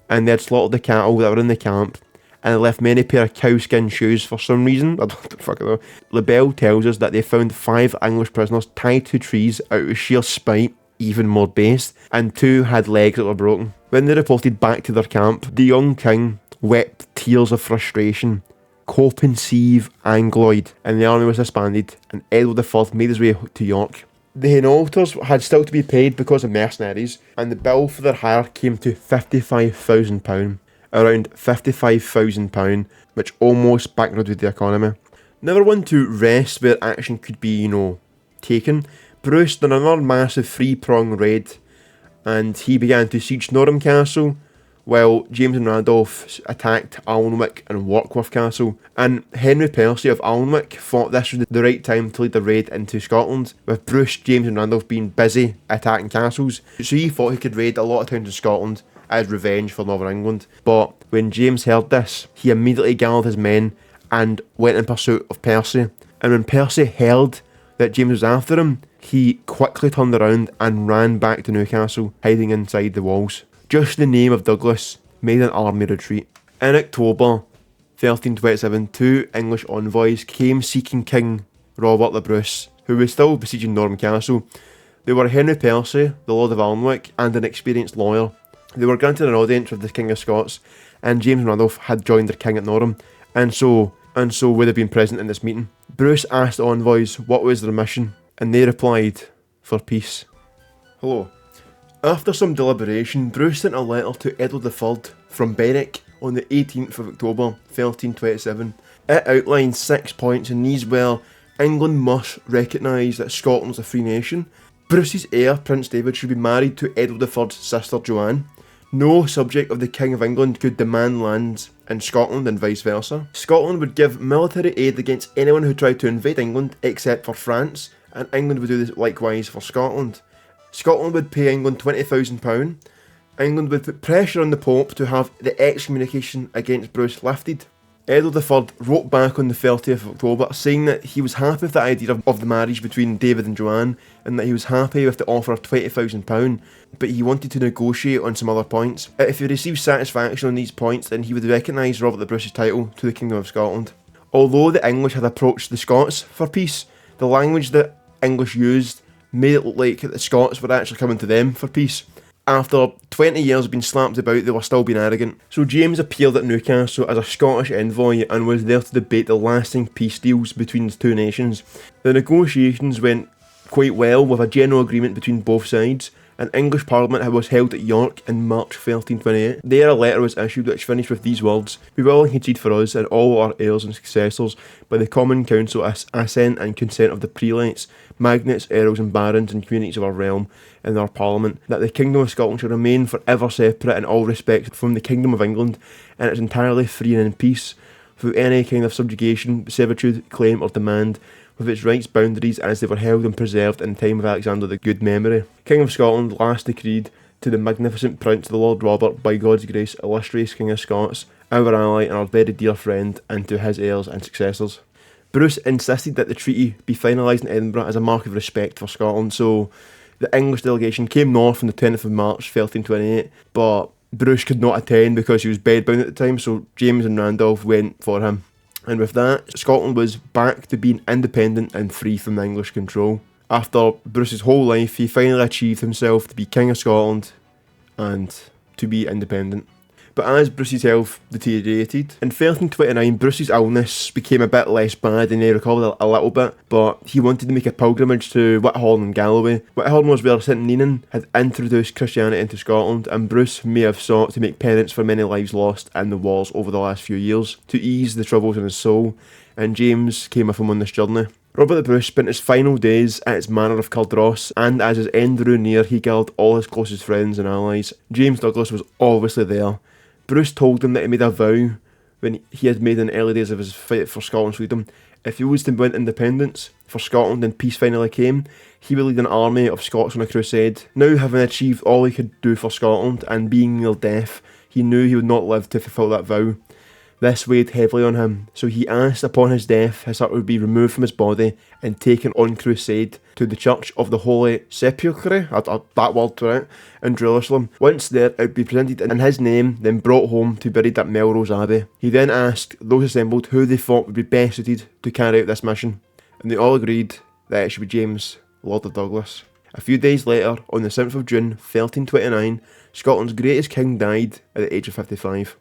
and they had slaughtered the cattle that were in the camp, and they left many pair of cowskin shoes for some reason. I don't fucking know. Lebel tells us that they found 5 English prisoners tied to trees out of sheer spite, even more based, and 2 had legs that were broken. When they reported back to their camp, the young king wept tears of frustration. Copensive Angloid, and the army was disbanded, and Edward IV made his way to York. The Hainaulters had still to be paid because of mercenaries, and the bill for their hire came to £55,000, around £55,000, which almost bankrupted the economy. Never one to rest where action could be, taken, Bruce did another massive 3-pronged raid, and he began to siege Norham Castle, while James and Randolph attacked Alnwick and Warkworth Castle, and Henry Percy of Alnwick thought this was the right time to lead the raid into Scotland, with Bruce, James and Randolph being busy attacking castles, so he thought he could raid a lot of towns in Scotland as revenge for Northern England. But when James heard this, he immediately gathered his men and went in pursuit of Percy, and when Percy heard that James was after him, he quickly turned around and ran back to Newcastle, hiding inside the walls. Just the name of Douglas made an army retreat. In October 1327, 2 English envoys came seeking King Robert the Bruce, who was still besieging Norham Castle. They were Henry Percy, the Lord of Alnwick, and an experienced lawyer. They were granted an audience with the King of Scots, and James and Randolph had joined their king at Norham, and so would have been present in this meeting. Bruce asked the envoys what was their mission, and they replied, for peace. Hello. After some deliberation, Bruce sent a letter to Edward III from Berwick on the 18th of October 1327. It outlined 6 points, and these were: England must recognise that Scotland is a free nation. Bruce's heir, Prince David, should be married to Edward III's sister Joanne. No subject of the King of England could demand lands in Scotland and vice versa. Scotland would give military aid against anyone who tried to invade England except for France, and England would do this likewise for Scotland. Scotland would pay England £20,000. England would put pressure on the Pope to have the excommunication against Bruce lifted. Edward III wrote back on the 30th of October saying that he was happy with the idea of the marriage between David and Joanne, and that he was happy with the offer of £20,000, but he wanted to negotiate on some other points. If he received satisfaction on these points, then he would recognise Robert the Bruce's title to the Kingdom of Scotland. Although the English had approached the Scots for peace, the language that English used made it look like the Scots were actually coming to them for peace. After 20 years of being slapped about, they were still being arrogant. So James appeared at Newcastle as a Scottish envoy and was there to debate the lasting peace deals between the two nations. The negotiations went quite well, with a general agreement between both sides. An English Parliament was held at York in March 1328. There a letter was issued which finished with these words: "We will concede for us and all our heirs and successors by the Common Council assent and consent of the prelates, magnates, earls and barons and communities of our realm in our Parliament, that the Kingdom of Scotland shall remain for ever separate in all respects from the Kingdom of England, and it is entirely free and in peace, without any kind of subjugation, servitude, claim or demand, with its rights boundaries as they were held and preserved in the time of Alexander the Good memory. King of Scotland last decreed to the magnificent Prince the Lord Robert, by God's grace, illustrious King of Scots, our ally and our very dear friend, and to his heirs and successors." Bruce insisted that the treaty be finalised in Edinburgh as a mark of respect for Scotland, so the English delegation came north on the 10th of March 1328, but Bruce could not attend because he was bedbound at the time, so James and Randolph went for him. And with that, Scotland was back to being independent and free from English control. After Bruce's whole life, he finally achieved himself to be King of Scotland and to be independent. But as Bruce's health deteriorated, in 1329 Bruce's illness became a bit less bad and he recovered a little bit, but he wanted to make a pilgrimage to Whithorn and Galloway. Whithorn was where St Ninian had introduced Christianity into Scotland, and Bruce may have sought to make penance for many lives lost in the wars over the last few years, to ease the troubles in his soul, and James came with him on this journey. Robert the Bruce spent his final days at his manor of Cardross, and as his end drew near, he gathered all his closest friends and allies. James Douglas was obviously there. Bruce told him that he made a vow when he had made in the early days of his fight for Scotland's freedom. If he was to win independence for Scotland and peace finally came, he would lead an army of Scots on a crusade. Now, having achieved all he could do for Scotland and being near death, he knew he would not live to fulfil that vow. This weighed heavily on him, so he asked upon his death his heart would be removed from his body and taken on crusade to the Church of the Holy Sepulchre, that word right, in Jerusalem. Once there, it would be presented in his name, then brought home to be buried at Melrose Abbey. He then asked those assembled who they thought would be best suited to carry out this mission, and they all agreed that it should be James, Lord of Douglas. A few days later, on the 7th of June 1329, Scotland's greatest king died at the age of 55.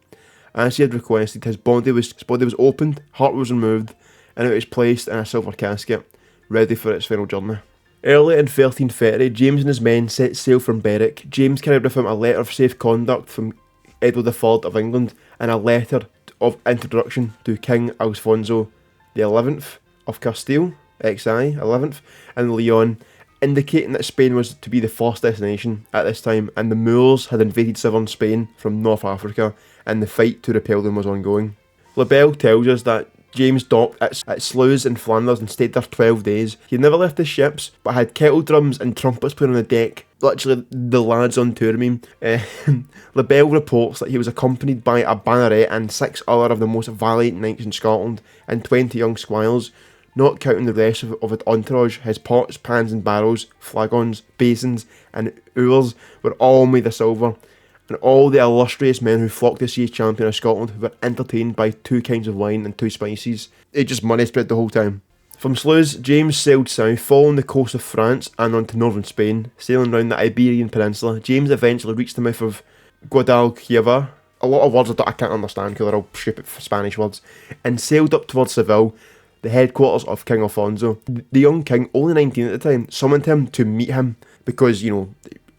As he had requested, his body was opened, heart was removed, and it was placed in a silver casket, ready for its final journey. Early in 1330, James and his men set sail from Berwick. James carried with him a letter of safe conduct from Edward III of England, and a letter of introduction to King Alfonso XI of Castile, XI, 11th, and Leon, indicating that Spain was to be the first destination at this time, and the Moors had invaded southern Spain from North Africa, and the fight to repel them was ongoing. Labelle tells us that James docked at Sluys in Flanders and stayed there 12 days. He never left his ships, but had kettle drums and trumpets playing on the deck. Literally, the lads on tour meme. Labelle reports that he was accompanied by a banneret and 6 other of the most valiant knights in Scotland, and 20 young squires, not counting the rest of his entourage. His pots, pans and barrels, flagons, basins and ewers were all made of silver, and all the illustrious men who flocked to see a champion of Scotland were entertained by 2 kinds of wine and 2 spices. It just money spread the whole time. From Sluys, James sailed south, following the coast of France and onto northern Spain, sailing round the Iberian Peninsula. James eventually reached the mouth of Guadalquivir, a lot of words I can't understand because they're all stupid Spanish words, and sailed up towards Seville, the headquarters of King Alfonso. The young king, only 19 at the time, summoned him to meet him because, you know,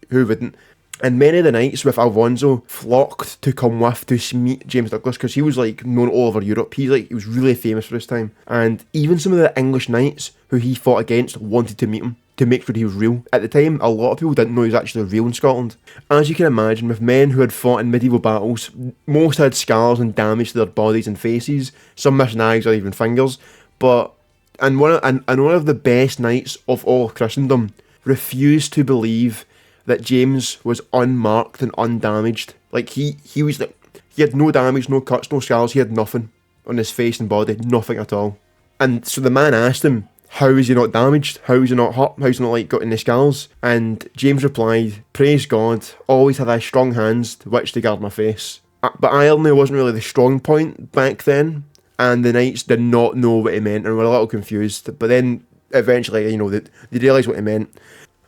who wouldn't? And many of the knights with Alfonso flocked to come with to meet James Douglas because he was like known all over Europe. He was really famous for his time. And even some of the English knights who he fought against wanted to meet him to make sure he was real. At the time, a lot of people didn't know he was actually real in Scotland. As you can imagine, with men who had fought in medieval battles, most had scars and damage to their bodies and faces, some missing eyes or even fingers. And one of the best knights of all Christendom refused to believe that James was unmarked and undamaged. Like he had no damage, no cuts, no scars. He had nothing on his face and body, nothing at all. And so the man asked him, "How is he not damaged? How is he not hurt? How's he not got any scars?" And James replied, "Praise God, always had I strong hands to which to guard my face." But irony wasn't really the strong point back then, and the knights did not know what he meant and were a little confused. But then eventually, they realised what he meant.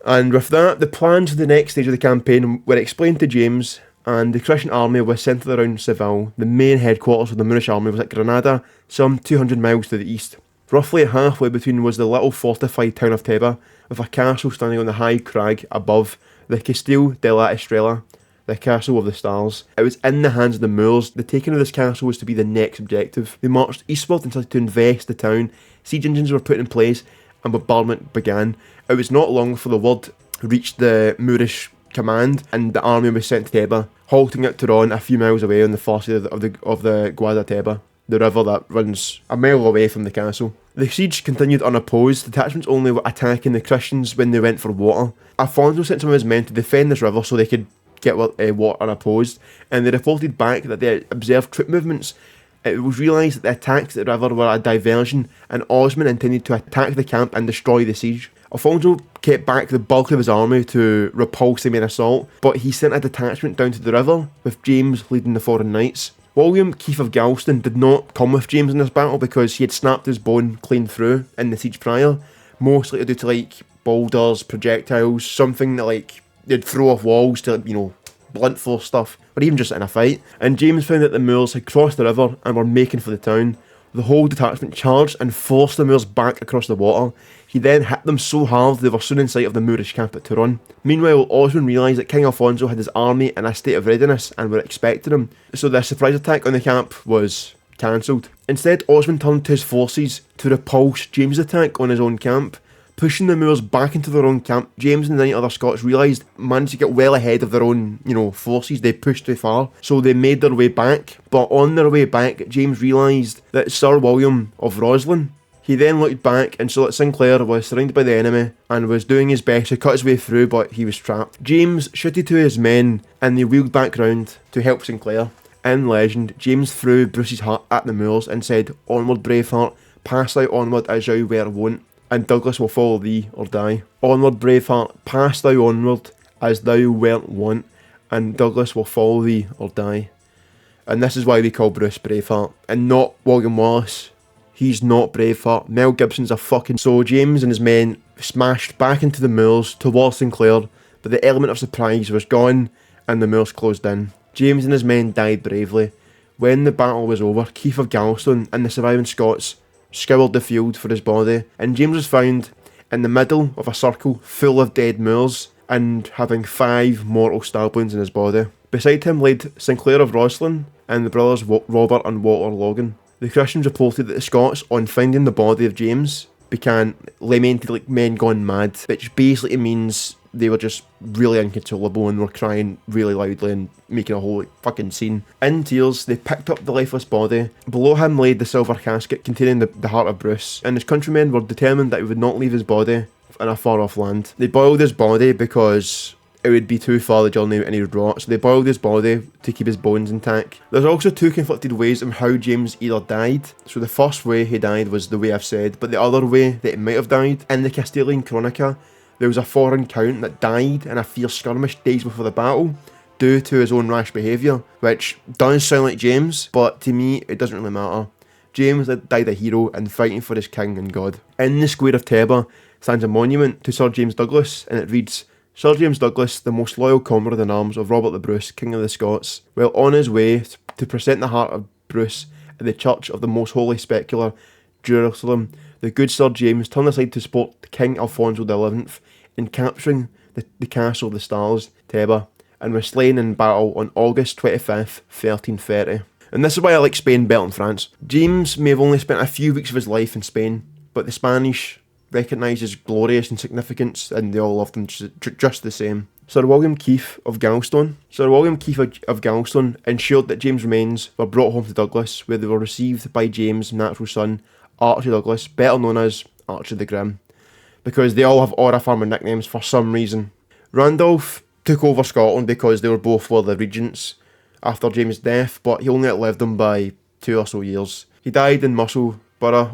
And with that, the plans for the next stage of the campaign were explained to James, and the Christian army was centred around Seville. The main headquarters of the Moorish army was at Granada, some 200 miles to the east. Roughly halfway between was the little fortified town of Teba, with a castle standing on the high crag above, the Castillo de la Estrella, the Castle of the Stars. It was in the hands of the Moors. The taking of this castle was to be the next objective. They marched eastward and started to invest the town. Siege engines were put in place, and bombardment began. It was not long before the word reached the Moorish command, and the army was sent to Teba, halting at Turon a few miles away on the far side of the Guadalteba, the river that runs a mile away from the castle. The siege continued unopposed. Detachments only were attacking the Christians when they went for water. Alfonso sent some of his men to defend this river so they could get water unopposed, and they reported back that they observed troop movements. It was realised that the attacks at the river were a diversion, and Osman intended to attack the camp and destroy the siege. Alfonso kept back the bulk of his army to repulse the main assault, but he sent a detachment down to the river, with James leading the foreign knights. William Keith of Galston did not come with James in this battle because he had snapped his bone clean through in the siege prior, mostly due to boulders, projectiles, something that they'd throw off walls to blunt force stuff, or even just in a fight. And James found that the Moors had crossed the river and were making for the town. The whole detachment charged and forced the Moors back across the water. He then hit them so hard they were soon in sight of the Moorish camp at Turon. Meanwhile, Osman realised that King Alfonso had his army in a state of readiness and were expecting him, so the surprise attack on the camp was cancelled. Instead, Osman turned to his forces to repulse James' attack on his own camp. Pushing the Moors back into their own camp, James and the 9 other Scots managed to get well ahead of their own, forces. They pushed too far, so they made their way back. But on their way back, James realised that Sir William of Roslin. He then looked back and saw that Sinclair was surrounded by the enemy and was doing his best to cut his way through, but he was trapped. James shouted to his men, and they wheeled back round to help Sinclair. In legend, James threw Bruce's hut at the Moors and said, "Onward, Braveheart, pass thou onward as thou wert wont, and Douglas will follow thee or die. Onward, Braveheart, pass thou onward as thou wert wont, and Douglas will follow thee or die." And this is why we call Bruce Braveheart, and not William Wallace. He's not Braveheart. Mel Gibson's a fucking... So James and his men smashed back into the Moors towards Sinclair, but the element of surprise was gone, and the Moors closed in. James and his men died bravely. When the battle was over, Keith of Galston and the surviving Scots scoured the field for his body, and James was found in the middle of a circle full of dead Moors and having 5 mortal stab wounds in his body. Beside him laid Sinclair of Roslin and the brothers Robert and Walter Logan. The Christians reported that the Scots, on finding the body of James, became lamented like men gone mad, which basically means they were just really inconsolable and were crying really loudly and making a whole fucking scene. In tears, they picked up the lifeless body. Below him laid the silver casket containing the heart of Bruce, and his countrymen were determined that he would not leave his body in a far off land. They boiled his body because it would be too far the journey and he would rot, so they boiled his body to keep his bones intact. There's also two conflicted ways of how James either died. So the first way he died was the way I've said, but the other way that he might have died, in the Castilian Chronicles, there was a foreign count that died in a fierce skirmish days before the battle due to his own rash behaviour, which does sound like James, but to me it doesn't really matter. James died a hero and fighting for his king and God. In the square of Tebar stands a monument to Sir James Douglas, and it reads, Sir James Douglas, the most loyal comrade in arms of Robert the Bruce, King of the Scots, while on his way to present the heart of Bruce in the church of the most holy specular, Jerusalem, the good Sir James turned aside to support King Alfonso XI in capturing the castle of the Stars, Tebar, and was slain in battle on August 25th, 1330. And this is why I like Spain better than France. James may have only spent a few weeks of his life in Spain, but the Spanish recognised his glorious and significance, and they all loved him just the same. Sir William Keith of Galstone. Sir William Keith of Galstone ensured that James' remains were brought home to Douglas, where they were received by James' natural son, Archie Douglas, better known as Archie the Grim, because they all have aura farming nicknames for some reason. Randolph took over Scotland because they were both the regents after James' death, but he only outlived them by 2 or so years. He died in Musselburgh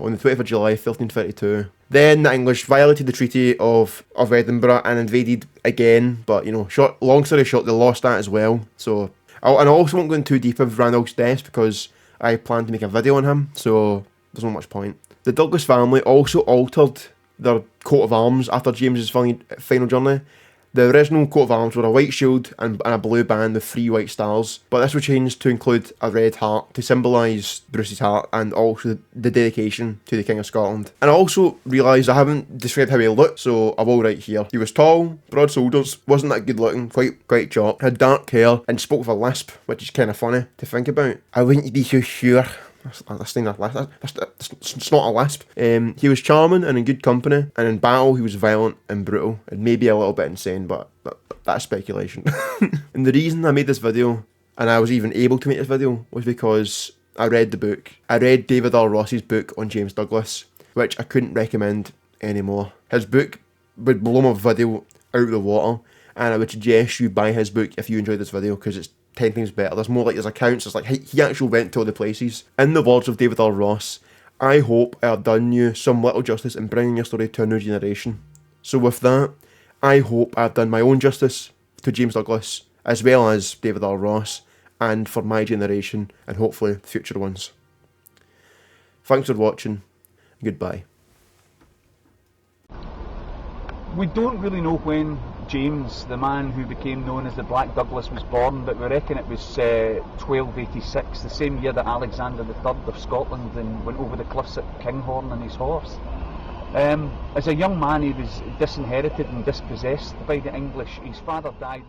on the 20th of July 1332. Then the English violated the Treaty of Edinburgh and invaded again, but long story short, they lost that as well. So, and I also won't go in too deep of Randolph's death because I plan to make a video on him, so there's not much point. The Douglas family also altered their coat of arms after James's final journey. The original coat of arms were a white shield and a blue band with 3 white stars, but this was changed to include a red heart to symbolise Bruce's heart and also the dedication to the King of Scotland. And I also realised I haven't described how he looked, so I will right here. He was tall, broad shoulders, wasn't that good looking, quite chopped, had dark hair and spoke with a lisp, which is kind of funny to think about. I wouldn't be so sure. That's not a lisp. He was charming and in good company, and in battle he was violent and brutal, and maybe a little bit insane, but that's speculation. And the reason I made this video, and I was even able to make this video, was because I read the book. I read David R. Ross's book on James Douglas, which I couldn't recommend anymore. His book would blow my video out of the water, and I would suggest you buy his book if you enjoyed this video, because it's 10 times better. There's accounts, it's like he actually went to all the places. In the words of David R. Ross, I hope I have done you some little justice in bringing your story to a new generation. So with that, I hope I have done my own justice to James Douglas, as well as David R. Ross, and for my generation, and hopefully future ones. Thanks for watching, goodbye. We don't really know when James, the man who became known as the Black Douglas, was born, but we reckon it was 1286, the same year that Alexander III of Scotland went over the cliffs at Kinghorn on his horse. As a young man he was disinherited and dispossessed by the English. His father died